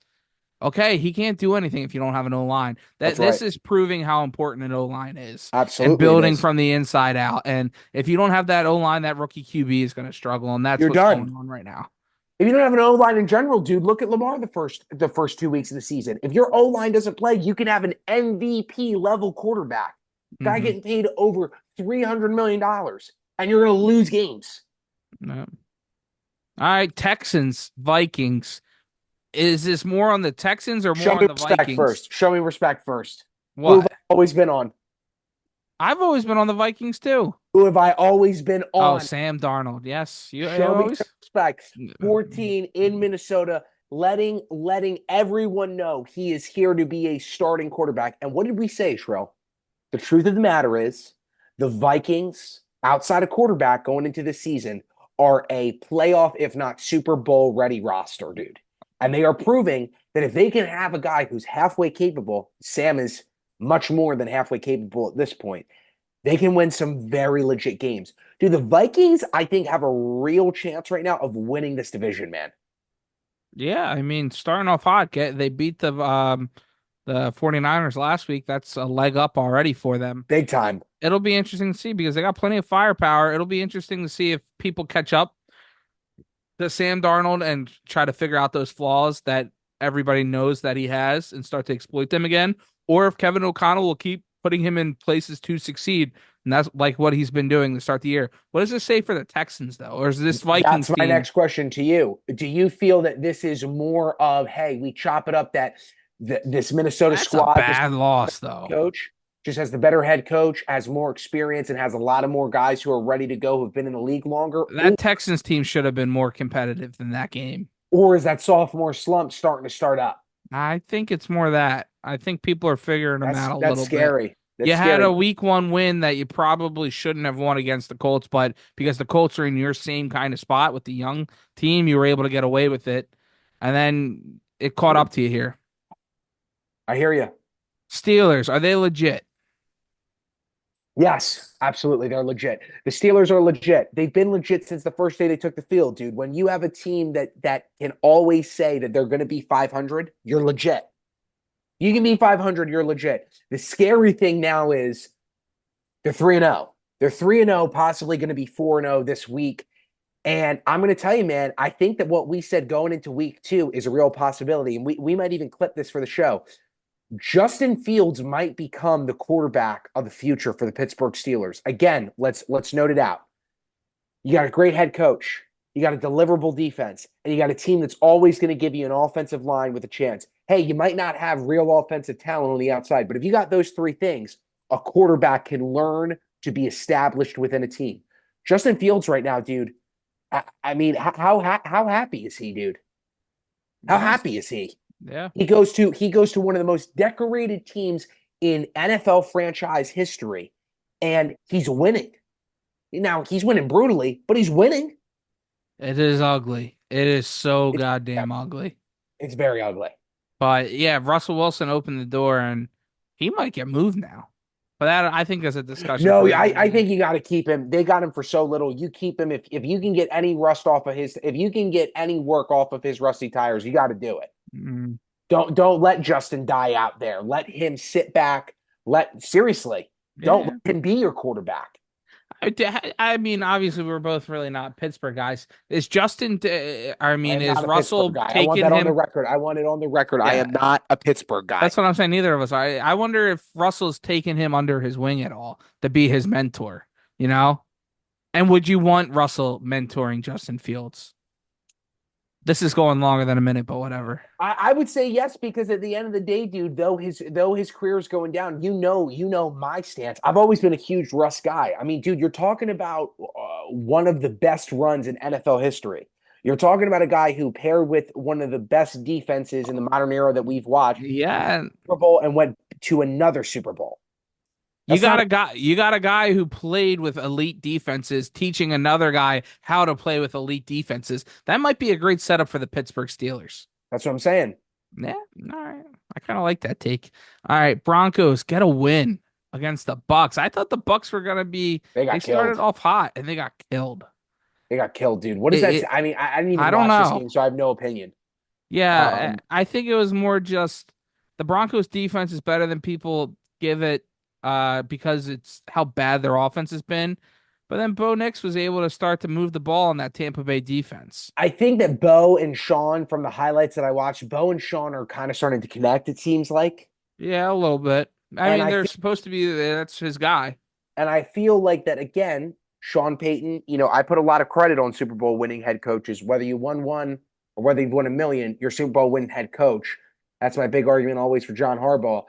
Okay, he can't do anything if you don't have an O line. That That's right. this is proving how important an O line is and Absolutely, it building is. from the inside out. And if you don't have that O line, that rookie QB is going to struggle, and that's You're what's done. going on right now. If you don't have an O line in general, dude, look at Lamar the first 2 weeks of the season. If your O line doesn't play, you can have an MVP level quarterback, guy Hmm. getting paid over $300 million, and you're going to lose games. No. All right, Texans, Vikings. Is this more on the Texans or Show more on me the respect Vikings? first. Show me respect first. Who have What? I always been on? I've always been on the Vikings too. Who have I always been Oh, on? Sam Darnold. Yes, you Show me some always. respect. 14 in Minnesota, letting everyone know he is here to be a starting quarterback. And what did we say, Shrell? The truth of the matter is, the Vikings, outside of quarterback going into this season, are a playoff, if not Super Bowl ready roster, dude. And they are proving that if they can have a guy who's halfway capable, Sam is much more than halfway capable at this point, they can win some very legit games. Dude, the Vikings, I think, have a real chance right now of winning this division, man. Yeah, I mean, starting off hot, they beat the 49ers last week. That's a leg up already for them. Big time. It'll be interesting to see because they got plenty of firepower. It'll be interesting to see if people catch up to Sam Darnold and try to figure out those flaws that everybody knows that he has and start to exploit them again, or if Kevin O'Connell will keep putting him in places to succeed. And that's like what he's been doing to start the year. What does this say for the Texans, though? Or is this That's Vikings my team? next question to you. Do you feel that this is more of, hey, we chop it up that this Minnesota That's a squad just bad loss, though. coach just has the better head coach, has more experience, and has a lot of more guys who are ready to go who've been in the league longer? That Texans team should have been more competitive than that game. Or is that sophomore slump starting to start up? I think it's more that. I think people are figuring them That's out a that's little bit. scary. You That's had a scary. week 1 win that you probably shouldn't have won against the Colts, but because the Colts are in your same kind of spot with the young team, you were able to get away with it. And then it caught up to you here. I hear you. Steelers, are they legit? Yes, absolutely. They're legit. The Steelers are legit. They've been legit since the first day they took the field, dude. When you have a team that can always say that they're going to be 500, you're legit. You can be 500, you're legit. The scary thing now is they're 3-0. They're 3-0, possibly going to be 4-0 this week. And I'm going to tell you, man, I think that what we said going into week 2 is a real possibility. And we might even clip this for the show. Justin Fields might become the quarterback of the future for the Pittsburgh Steelers. Again, let's note it out. You got a great head coach, you got a deliverable defense, and you got a team that's always going to give you an offensive line with a chance. Hey, you might not have real offensive talent on the outside, but if you got those 3 things, a quarterback can learn to be established within a team. Justin Fields right now, dude. I mean, how happy is he, dude? How Yes. happy is he? Yeah. He goes to one of the most decorated teams in NFL franchise history, and he's winning. Now he's winning brutally, but he's winning. It is ugly. It is so It's goddamn ugly. it's very ugly. But yeah, Russell Wilson opened the door and he might get moved now. But that I think is a discussion for No, another I day. think you got to keep him. They got him for so little. You keep him if you can get any rust off of his. If you can get any work off of his rusty tires, you got to do it. Mm, Don't let Justin die out there. Let him sit back. Seriously, don't yeah. let him be your quarterback. I mean, obviously, we're both really not Pittsburgh guys. Is Justin, I I mean, am is not a Pittsburgh Russell guy. I want taking that on the him? record. I want it on the record. I am Yeah, not a Pittsburgh guy. that's what I'm saying. Neither of us. I wonder if Russell's taking him under his wing at all to be his mentor, you know? And would you want Russell mentoring Justin Fields? This is going longer than a minute, but whatever. I would say yes because at the end of the day, dude, though his career is going down, you know my stance. I've always been a huge Russ guy. I mean, dude, you're talking about one of the best runs in NFL history. You're talking about a guy who paired with one of the best defenses in the modern era that we've watched, Yeah, Super Bowl, and went to another Super Bowl. you That's got not. a guy you got a guy who played with elite defenses teaching another guy how to play with elite defenses. That might be a great setup for the Pittsburgh Steelers. That's what I'm saying. Yeah, all right. I kind of like that take. All right, Broncos get a win against the Bucks. I thought the Bucks were gonna be They they got started killed. off hot and they got killed. They got killed, dude. What does that say? It I mean, I didn't even I don't watch this know. game, so I have no opinion. Yeah, Um, I think it was more just the Broncos defense is better than people give it because it's how bad their offense has been. But then Bo Nix was able to start to move the ball in that Tampa Bay defense. I think that Bo and Sean, from the highlights that I watched, Bo and Sean are kind of starting to connect, it seems like. Yeah, a little bit. I And mean, I they're think supposed to be that's his guy. and I feel like that again, Sean Payton, I put a lot of credit on Super Bowl winning head coaches. Whether you won one or whether you've won a million, you're Super Bowl winning head coach. That's my big argument always for John Harbaugh.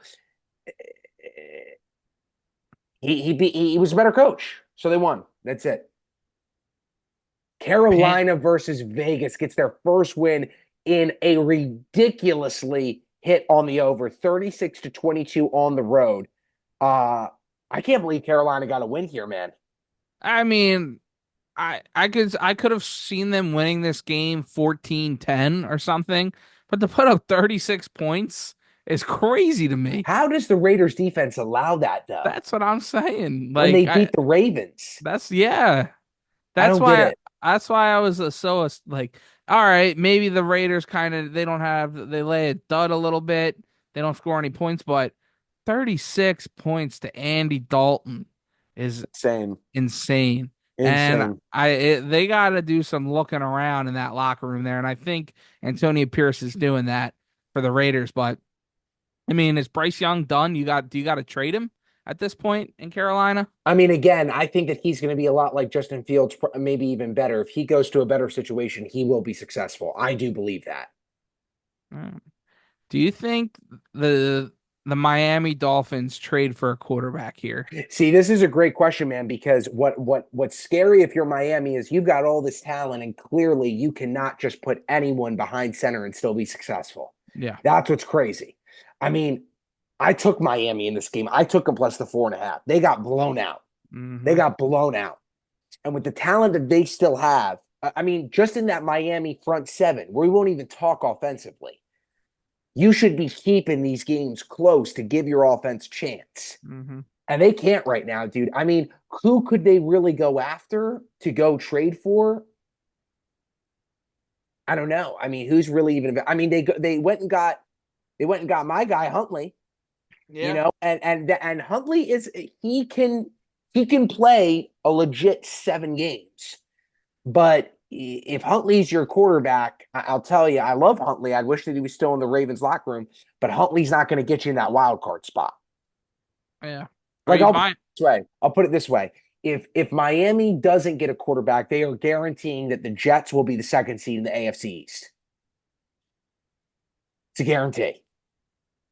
He was a better coach. So they won. That's it. Pan- Carolina versus Vegas gets their first win in a ridiculously hit on the over, 36-22 on the road. Uh, I can't believe Carolina got a win here, man. I mean, I could have seen them winning this game 14-10 or something, but to put up 36 points is crazy to me. How does the Raiders defense allow that though? That's what I'm saying. When they beat the Ravens, That's yeah. I That's don't get why it. I was like, all right, maybe the Raiders kind of they lay a dud a little bit. They don't score any points, but 36 points to Andy Dalton is Insane, insane. And insane. they got to do some looking around in that locker room there, and I think Antonio Pierce is doing that for the Raiders. But I mean, is Bryce Young done? Do you got to trade him at this point in Carolina? I mean, again, I think that he's going to be a lot like Justin Fields, maybe even better. If he goes to a better situation, he will be successful. I do believe that. Hmm. Do you think the the Miami Dolphins trade for a quarterback here? See, this is a great question, man, because what's scary if you're Miami is you've got all this talent and clearly you cannot just put anyone behind center and still be successful. Yeah. That's what's crazy. I mean, I took Miami in this game. I took them plus the 4.5. They got blown out. They Hmm. got blown out. And with the talent that they still have, I mean, just in that Miami front seven, where we won't even talk offensively, you should be keeping these games close to give your offense a chance. Hmm. And they can't right now, dude. I mean, who could they really go after to go trade for? I don't know. I mean, who's really even? I mean, they went and got my guy Huntley, Yeah. and Huntley he can play a legit 7 games. But if Huntley's your quarterback, I'll tell you, I love Huntley. I wish that he was still in the Ravens locker room, but Huntley's not going to get you in that wild card spot. Yeah. Are Like you I'll put buying? it this way. I'll put it this way. If Miami doesn't get a quarterback, they are guaranteeing that the Jets will be the second seed in the AFC East. It's a guarantee.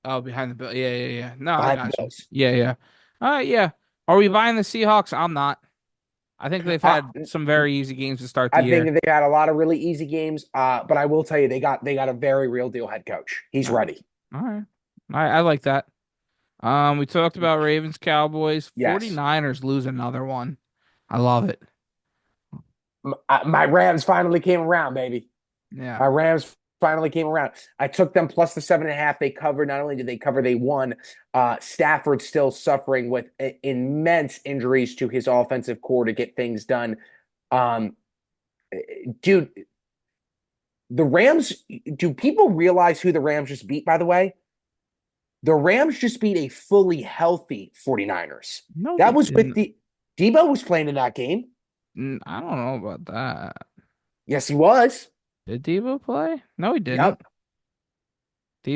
Oh, behind the bill. Yeah, yeah, yeah. No, I Behind the got you. Bills. Yeah, yeah. Yeah. Are we buying the Seahawks? I'm not. I think they've Uh, had some very easy games to start the I think year. that they had a lot of really easy games. But I will tell you, they got a very real deal head coach. He's Uh, ready. all right. I like that. We talked about Ravens, Cowboys, Yes. 49ers lose another one. I love it. My Rams finally came around, baby. Yeah. My Rams finally came around. I took them plus the 7.5. They covered. Not only did they cover, they won. Stafford still suffering with immense injuries to his offensive core to get things done. Um, dude, the Rams, do people realize who the Rams just beat, by the way? The Rams just beat a fully healthy 49ers. No, That they was with didn't. the Debo was playing in that game. I don't know about that. Yes, he was. Did Debo play? No, he Yep. didn't.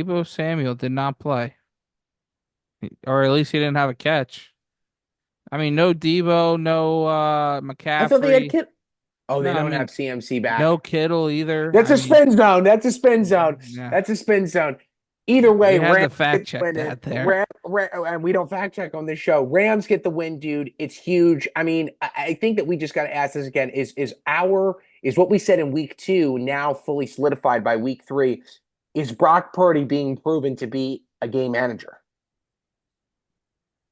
Debo Samuel did not play, or at least he didn't have a catch. I mean, no Debo, no I thought they had McCaffrey. Kid. Oh, No, they I don't have mean, CMC no back. Kittle either. That's I a mean, spin zone. That's a spin zone. yeah, That's a spin zone. Either way, we had Rams to fact get the check win. that there. And we don't fact check on this show. Rams get the win, dude. It's huge. I mean, I think that we just got to ask this again: is what we said in week 2 now fully solidified by week 3? Is Brock Purdy being proven to be a game manager?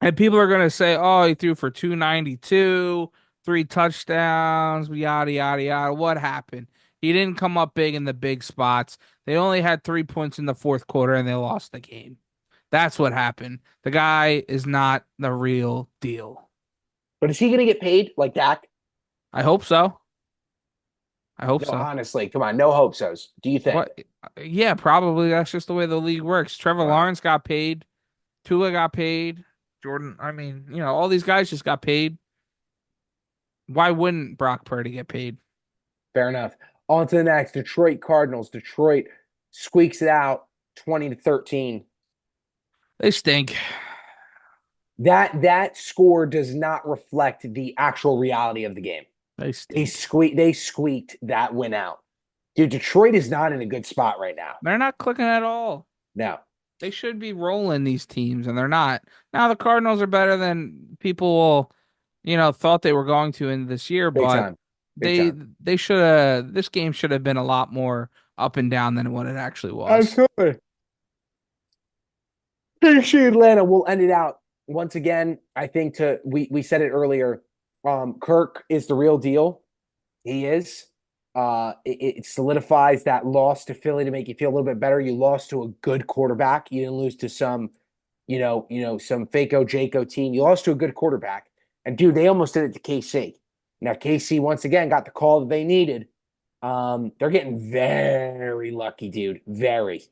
And people are gonna say, "Oh, he threw for 292, 3 touchdowns, yada yada yada." What happened? He didn't come up big in the big spots. They only had 3 points in the fourth quarter, and they lost the game. That's what happened. The guy is not the real deal. But is he going to get paid like Dak? I hope so. I hope No, so. honestly, come on, no hope so's. Do you think? What? Yeah, probably. That's just the way the league works. Trevor Wow, Lawrence got paid. Tua got paid. Jordan, I mean, all these guys just got paid. Why wouldn't Brock Purdy get paid? fair enough. On to the next. Detroit Cardinals. Detroit squeaks it out 20-13. They stink. That score does not reflect the actual reality of the game. They stink. They squeaked that win out. Dude, Detroit is not in a good spot right now. They're not clicking at all. No, They should be rolling these teams, and they're not. Now the Cardinals are better than people, thought they were going to in this year, big but time. Big they time. they should have this game should have been a lot more up and down than what it actually was. Absolutely. KC Atlanta will end it out once again. I think we said it earlier. Kirk is the real deal. He is. It solidifies that loss to Philly to make you feel a little bit better. You lost to a good quarterback. You didn't lose to some, some Faco Jaco team. You lost to a good quarterback. And dude, they almost did it to KC. Now KC once again got the call that they needed. They're getting very lucky, dude. Very.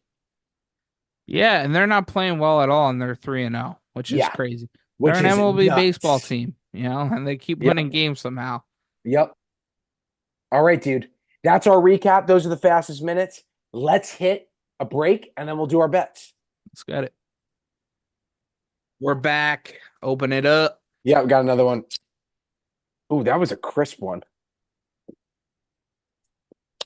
Yeah, and they're not playing well at all, and they're 3-0, which is Yeah, crazy. They're which an is MLB baseball nuts. team, and they keep winning Yep. games somehow. Yep. All right, dude. That's our recap. Those are the fastest minutes. Let's hit a break and then we'll do our bets. Let's get it. We're back. Open it up. Yeah, we got another one. Ooh, that was a crisp one.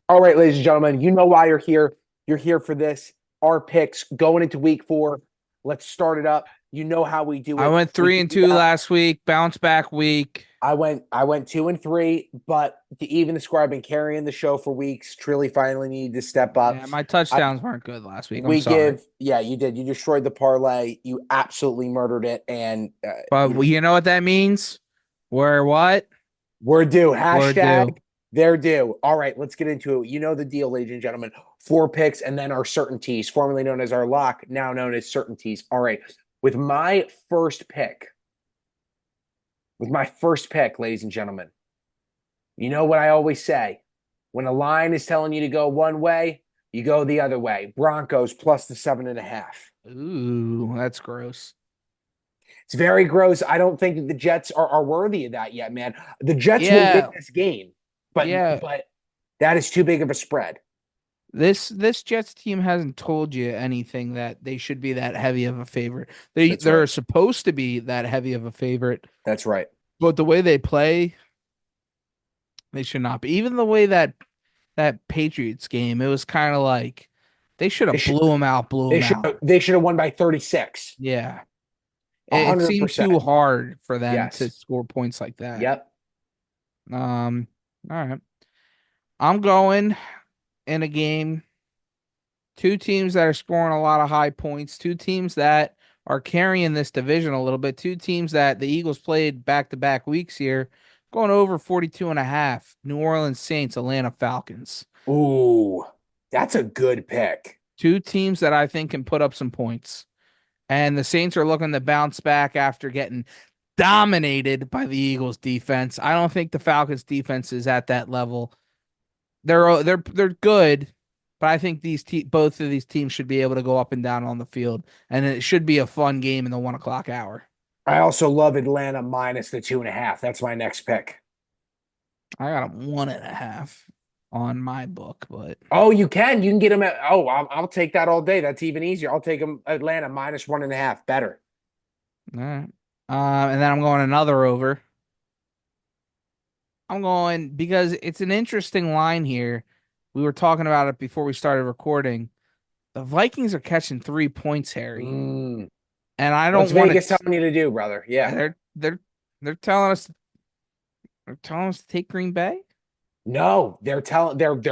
All right, ladies and gentlemen, you know why you're here. You're here for this. Our picks going into week 4. Let's start it up. You know how we do I it. went We 3 give and you 2 that. last week, bounce back week. I went 2 and 3, but to even the score, I've been carrying the show for weeks. Truly finally needed to step up. Yeah, my I touchdowns weren't good last week. I'm we sorry. give yeah, you did. You destroyed the parlay. You absolutely murdered it. And But you know what that means? We're what? we're due. We're due. Hashtag they're due. All right, let's get into it. You know the deal, ladies and gentlemen. 4 picks and then our certainties, formerly known as our lock, now known as certainties. All right. With my first pick, ladies and gentlemen, you know what I always say. When a line is telling you to go one way, you go the other way. Broncos plus the 7.5. Ooh, that's gross. It's very gross. I don't think that the Jets are worthy of that yet, man. The Jets will win Yeah, this game, but yeah. but that is too big of a spread. This Jets team hasn't told you anything that they should be that heavy of a favorite. They That's right. they're supposed to be that heavy of a favorite, That's right. but the way they play, they should not be. Even the way that Patriots game, it was kind of like they should They have should blew them out. they should have won by 36. Yeah. A It hundred seemed too percent. hard for them to Yes. score points like that. Yep. Um, all right. I'm going in a game. Two teams that are scoring a lot of high points. Two teams that are carrying this division a little bit. Two teams that the Eagles played back-to-back weeks here. Going over 42 and a half. New Orleans Saints, Atlanta Falcons. Ooh, that's a good pick. Two teams that I think can put up some points. And the Saints are looking to bounce back after getting dominated by the Eagles defense. I don't think the Falcons defense is at that level. They're good, but I think both of these teams should be able to go up and down on the field, and it should be a fun game in the 1 o'clock hour. I also love Atlanta minus the 2.5. That's my next pick. I got them 1.5 on my book, but Oh, you can. You can get them at. Oh, I'll take that all day. That's even easier. I'll take them Atlanta minus 1.5. Better. all right. And then I'm going another over. I'm going because it's an interesting line here. We were talking about it before we started recording. The Vikings are catching 3 points, Harry, Mm. and I What's don't want Vegas to. telling you to do, brother? Yeah. They're telling us to take Green Bay. No, they're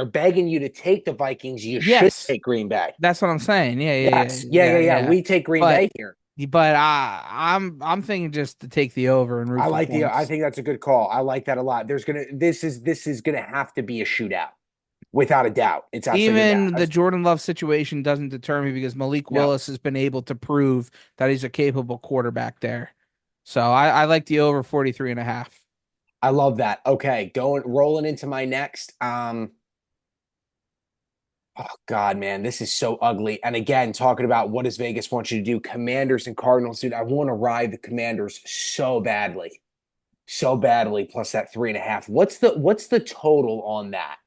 begging you to take the Vikings. You should Yes, take Green Bay. that's what I'm saying. Yeah, yeah, Yes. yeah, yeah, yeah. We take Green But Bay here. I'm thinking just to take the over and root for I points. think that's a good call. I like that a lot. This is gonna have to be a shootout. Without a doubt. It's absolutely gonna Even the be. Jordan Love situation doesn't deter me because Malik No, Willis has been able to prove that he's a capable quarterback there. So I like the over 43 and a half. I love that. Okay, rolling into my next. Oh God, man, this is so ugly. And again, talking about what does Vegas want you to do? Commanders and Cardinals, dude. I want to ride the Commanders so badly. Plus that 3.5. What's the total on that?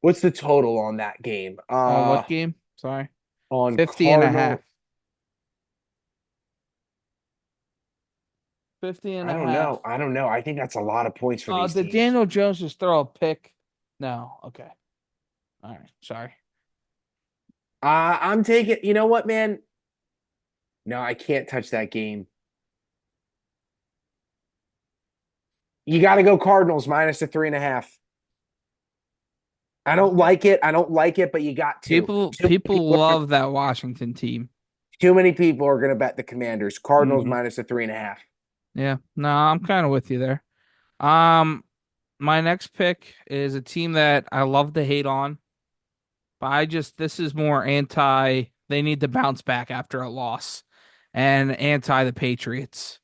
What's the total on that game? On what game? Sorry. On 50 and a Cardinal. half. 50 and I a don't half. know. I don't know. I think that's a lot of points for these Did teams. Daniel Jones just throw a pick? No. Okay. All right. Sorry. I'm taking. You know what, man? No, I can't touch that game. You got to go Cardinals minus the 3.5. I don't Okay. like it. I don't like it, but you got to. People love that Washington team. Too many people are going to bet the Commanders. Cardinals Hmm. minus the 3.5. Yeah. No, I'm kind of with you there. Um, my next pick is a team that I love to hate on, but this is more anti, they need to bounce back after a loss and anti the Patriots.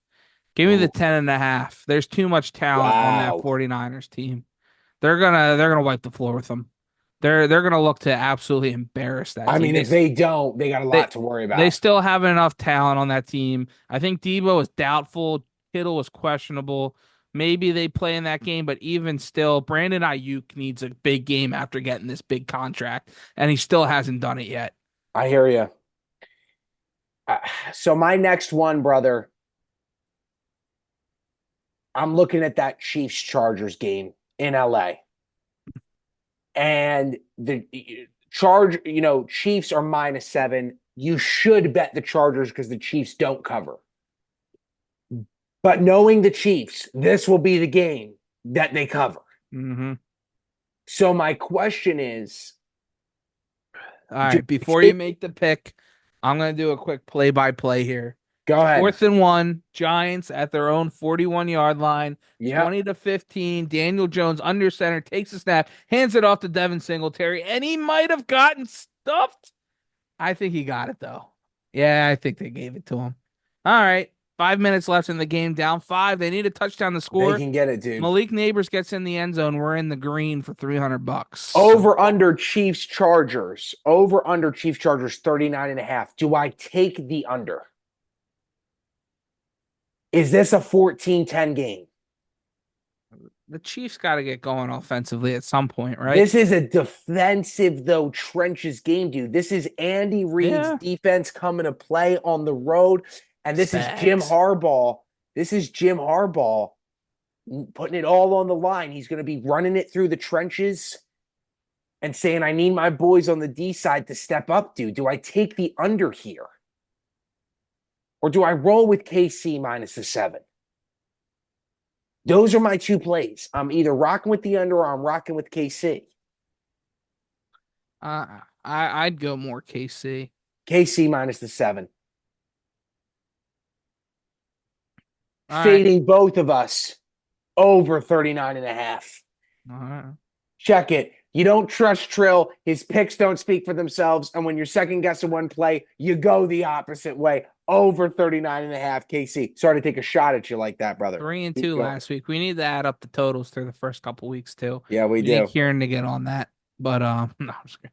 Give me the Ooh, 10 and a half. There's too much talent on that wow. 49ers team. They're gonna wipe the floor with them. They're gonna look to absolutely embarrass that I team. mean, if they don't, they got a They lot to worry they about. still have enough talent on that team. I think Debo is doubtful. Kittle was questionable. Maybe they play in that game, but even still, Brandon Ayuk needs a big game after getting this big contract, and he still hasn't done it yet. I hear you. Uh, so my next one, brother, I'm looking at that Chiefs Chargers game in LA. And the Chiefs are -7. You should bet the Chargers because the Chiefs don't cover. But knowing the Chiefs, this will be the game that they cover. Mm-hmm. So my question is, All do right, I before you take make the pick, I'm gonna do a quick play-by-play here. go ahead. 4th and 1, Giants at their own 41-yard line, Yep. 20-15. Daniel Jones under center takes a snap, hands it off to Devin Singletary, and he might have gotten stuffed. I think he got it though. Yeah, I think they gave it to him. All right, 5 minutes left in the game, down five. They need a touchdown to They score. can get it, dude. Malik Neighbors gets in the end zone. We're in the green for $300. So Over under Chiefs Chargers. Over under Chiefs Chargers 39.5. Do I take the under? Is this a 14-10 game? the Chiefs got to get going offensively at some point, right? This is a defensive, though, trenches game, dude. This is Andy Reid's Yeah, defense coming to play on the road. And this is Jim facts. Harbaugh. This is Jim Harbaugh putting it all on the line. He's going to be running it through the trenches and saying, I need my boys on the D side to step up, dude. Do I take the under here? Or do I roll with KC minus the 7? Those are my two plays. I'm either rocking with the under or I'm rocking with KC. I'd go more KC. KC minus the 7. All right. Fading both of us over 39 and a half. All right. Check it. You don't trust Trill. His picks don't speak for themselves. And when you're second guessing one play, you go the opposite way. Over 39 and a half, KC. Sorry to take a shot at you like that, brother. Three and Keep two going. last week. We need to add up the totals through the first couple weeks too. Yeah, we We need do. Kieran to get on that. But no, I'm just kidding.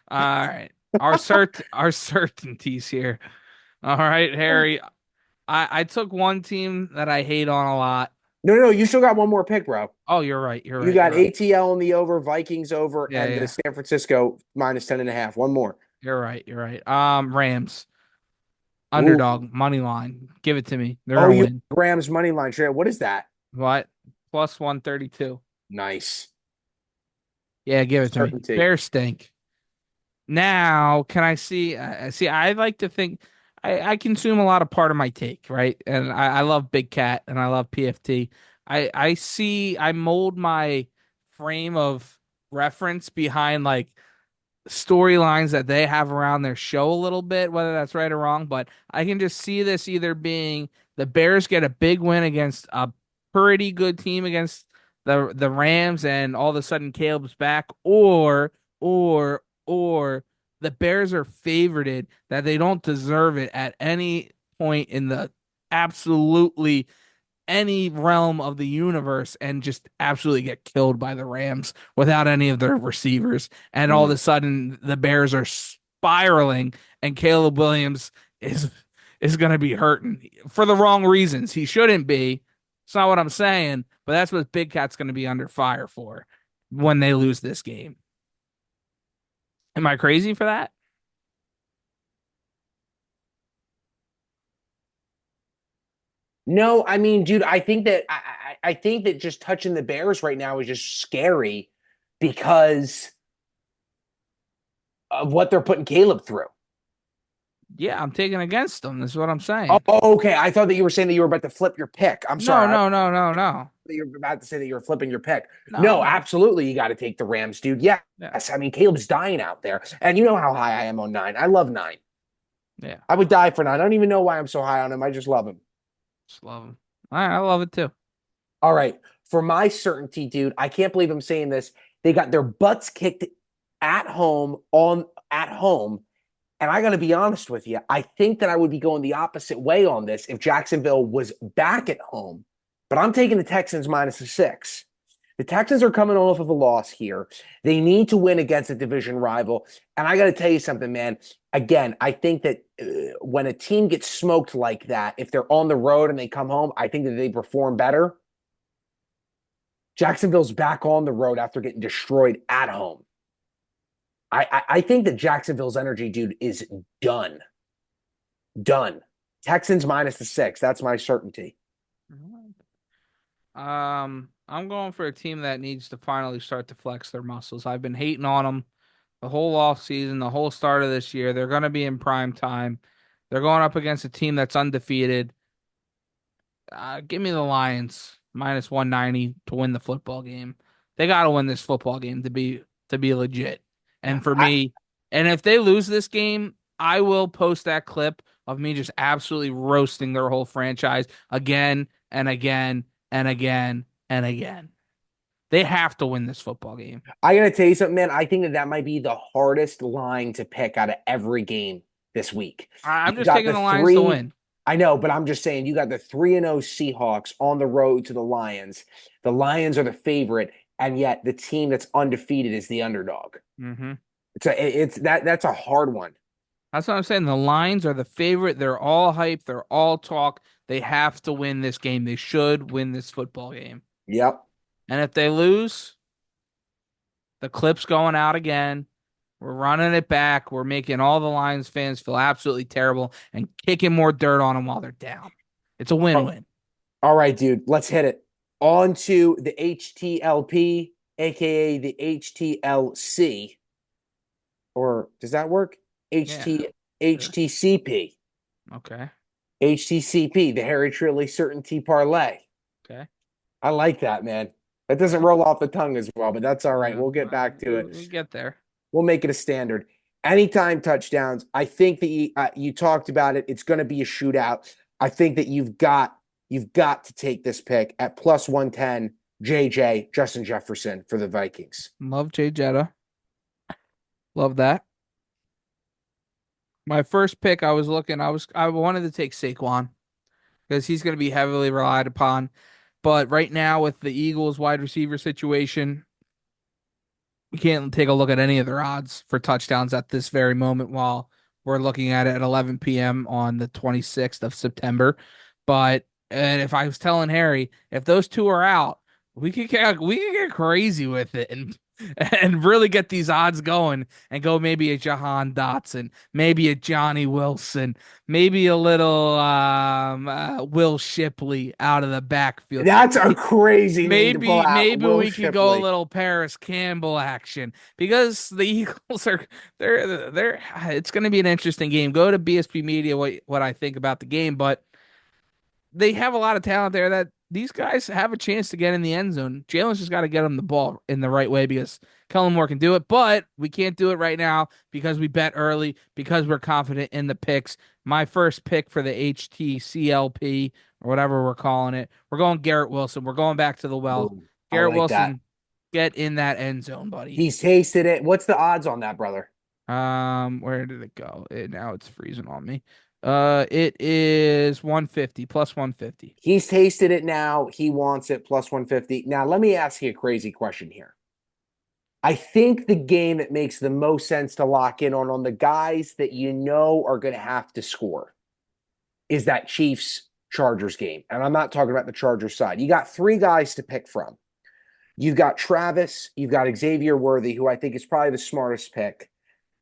All right. Our certainties here. All right, Harry. I took one team that I hate on a lot. No, no, no. You still got one more pick, bro. Oh, you're right. You're You right. You're got right. ATL in the over, Vikings over, Yeah, and the yeah. San Francisco minus 10 and a half. One more. You're right. You're right. Rams Ooh. underdog money line. Give it to me. They're Oh, gonna you win. Rams money line trade. What is that? What? Plus 132. Nice. Yeah, give it to me. Certainty. Bears stink. Now, can I see? See, I like to think I consume a lot of part of my take, right? And I love Big Cat and I love PFT. I see I mold my frame of reference behind like storylines that they have around their show a little bit, whether that's right or wrong. But I can just see this either being the Bears get a big win against a pretty good team against the Rams, and all of a sudden Caleb's back, or the Bears are favorited that they don't deserve it at any point in the absolutely any realm of the universe and just absolutely get killed by the Rams without any of their receivers. And all of Mm. a sudden the Bears are spiraling and Caleb Williams is going to be hurting for the wrong reasons. He shouldn't be. It's not what I'm saying, but that's what Big Cat's going to be under fire for when they lose this game. Am I crazy for that? No, I mean, dude, I think that just touching the Bears right now is just scary because of what they're putting Caleb through. Yeah, I'm taking against them. That's what I'm Oh, saying. okay. I thought that you were saying that you were about to flip your pick. I'm No, sorry. no, no, no, no. You were about to say that you were flipping your pick. No, No, no. absolutely. You got to take the Rams, dude. Yes. Yeah. I mean, Caleb's dying out there. And you know how high I am on 9. I love 9. Yeah. I would die for 9. I don't even know why I'm so high on him. I just love him. Just love them. I love it too. All right. For my certainty, dude, I can't believe I'm saying this. They got their butts kicked at home. And I got to be honest with you. I think that I would be going the opposite way on this if Jacksonville was back at home. But I'm taking the Texans minus the 6. The Texans are coming off of a loss here. They need to win against a division rival. And I got to tell you something, man. Again, I think that when a team gets smoked like that, if they're on the road and they come home, I think that they perform better. Jacksonville's back on the road after getting destroyed at home. I think that Jacksonville's energy, dude, is done. Done. Texans minus the 6. That's my certainty. I'm going for a team that needs to finally start to flex their muscles. I've been hating on them the whole off season, the whole start of this year. They're going to be in prime time. They're going up against a team that's undefeated. Give me the Lions minus 190 to win the football game. They got to win this football game to be legit. And for I, me, and if they lose this game, I will post that clip of me just absolutely roasting their whole franchise again and again and again and again. They have to win this football game. I got to tell you something, man. I think that that might be the hardest line to pick out of every game this week. I'm You just got taking the the Lions to three. win. I know, but I'm just saying you got the 3-0 Seahawks on the road to the Lions. The Lions are the favorite, and yet the team that's undefeated is the underdog. Mm-hmm. That's a hard one. That's what I'm saying. The Lions are the favorite. They're all hype. They're all talk. They have to win this game. They should win this football game. Yep. And if they lose, the clip's going out again. We're running it back. We're making all the Lions fans feel absolutely terrible and kicking more dirt on them while they're down. It's a win-win. All right, dude. Let's hit it. On to the HTLP, aka the HTLC. Or does that work? Yeah. HTCP. Okay. HTCP, the Harry Trilly Certainty Parlay. Okay. I like that, man. That doesn't roll off the tongue as well, but that's all right. Yeah, We'll get back to it. we get there. We'll make it a standard. Anytime touchdowns. I think that you talked about it. It's going to be a shootout. I think that you've got to take this pick at plus 110. JJ Justin Jefferson for the Vikings. Love Jay Jetta. Love that. My first pick, I wanted to take Saquon because he's going to be heavily relied upon. But right now, with the Eagles wide receiver situation, we can't take a look at any of their odds for touchdowns at this very moment while we're looking at it at 11 p.m. on the 26th of September. But and if I was telling Harry, if those two are out, we could get crazy with it and really get these odds going and go maybe a Jahan Dotson, maybe a Johnny Wilson, maybe a little Will Shipley out of the backfield. That's a crazy name to pull out. Maybe Will we could go a Shipley. little Paris Campbell action because the Eagles are they're it's going to be an interesting game. Go to BSP Media what I think about the game, but they have a lot of talent there that these guys have a chance to get in the end zone. Jalen's just got to get them the ball in the right way because Kellen Moore can do it, but we can't do it right now because we bet early because we're confident in the picks. My first pick for the HTCLP or whatever we're calling it, we're going Garrett Wilson. We're going back to the well. Boom. I Garrett like that. Wilson, get in that end zone, buddy. He's tasted it. What's the odds on that, brother? Where did it go? Now it's freezing on me. It is 150 plus 150. He's tasted it now. He wants it plus 150. Now, let me ask you a crazy question here. I think the game that makes the most sense to lock in on the guys that you know are going to have to score is that Chiefs Chargers game. And I'm not talking about the Chargers side. You got three guys to pick from. You've got Travis, you've got Xavier Worthy, who I think is probably the smartest pick.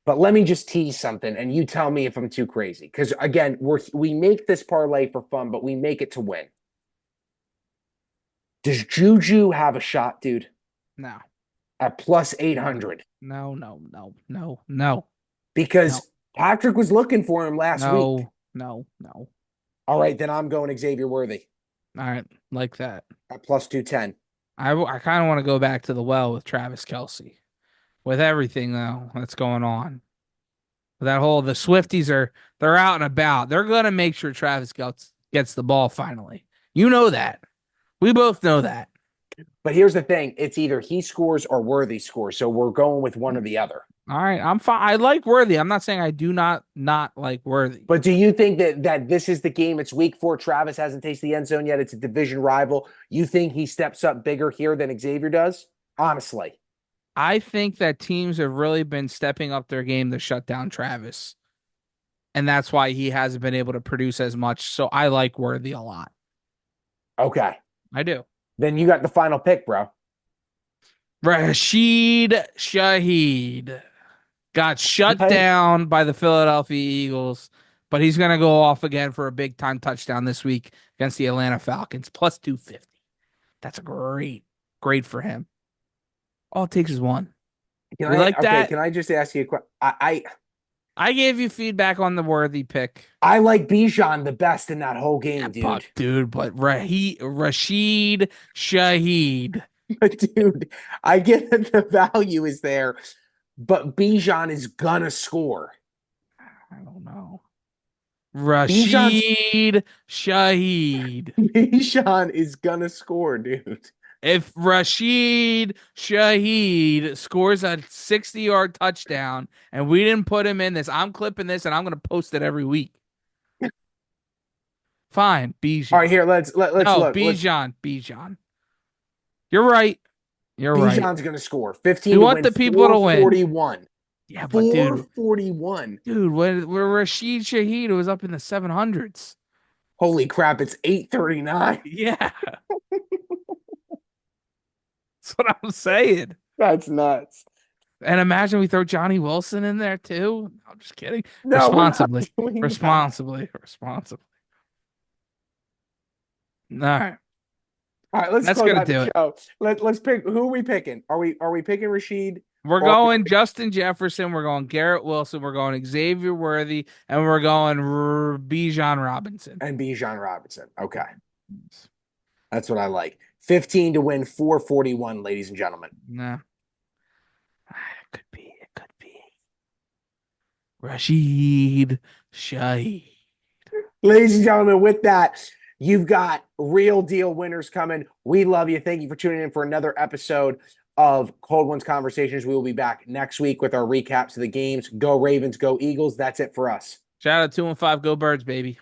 But let me just tease something, and you tell me if I'm too crazy. Because again, we make this parlay for fun, but we make it to win. Does Juju have a shot, dude? No, At plus no, 800? no, no, no, no, no, no, Because Patrick was looking for him last week. no, no, no. All right, then I'm going Xavier Worthy All right, like that. at plus 210. I kind of want to go back to the well with Travis Kelsey. With everything though that's going on. The Swifties they're out and about. They're gonna make sure Travis gets the ball finally. You know that. We both know that. But here's the thing, it's either he scores or Worthy scores. So we're going with one or the other. All right, I'm fine. I like Worthy. I'm not saying I do not like Worthy. But do you think that this is the game? It's week 4. Travis hasn't tasted the end zone yet. It's a division rival. You think he steps up bigger here than Xavier does? Honestly. I think that teams have really been stepping up their game to shut down Travis, and that's why he hasn't been able to produce as much. So I like Worthy a lot. Okay. I do. Then you got the final pick, bro. Rashid Shaheed got shut Right? down by the Philadelphia Eagles, but he's going to go off again for a big time touchdown this week against the Atlanta Falcons, plus 250. That's a great for him. All it takes is one. Can We I like okay, that. can I just ask you a question? I gave you feedback on the Worthy pick. I like Bijan the best in that whole Yeah, game, dude. but Rashid Shaheed. But dude, I get that the value is there, but Bijan is gonna score. I don't know. Bijan's Rashid Shaheed. Bijan is gonna score, dude. If Rashid Shaheed scores a 60-yard touchdown and we didn't put him in this, I'm clipping this and I'm going to post it every week. Fine, All right, Bijan. here, let's No, look. Bijan. You're right. You're right. Bijan's gonna score. We 15 to want win, the people to win. 441. Yeah, but 441. when Rashid Shaheed was up in the 700s. Holy crap, it's 839. Yeah, that's what I'm saying. That's nuts. And imagine we throw Johnny Wilson in there too. I'm just kidding. No, we're not Responsibly. doing that. Responsibly. All right. All right, let's That's close gonna out do the it. show. Let's pick who are we picking? Are we picking Rashid We're or going Justin Jefferson. We're going Garrett Wilson. We're going Xavier Worthy, and we're going Bijan Robinson. and Bijan Robinson? Okay. That's what I like. 15 to win 441, ladies and gentlemen. Nah, it could be. It could be. Rashid Shaheed. Ladies and gentlemen, with that, you've got real deal winners coming. We love you. Thank you for tuning in for another episode of Cold Ones Conversations. We will be back next week with our recaps of the games. Go Ravens, go Eagles. That's it for us. Shout out 2-5. Go Birds, baby.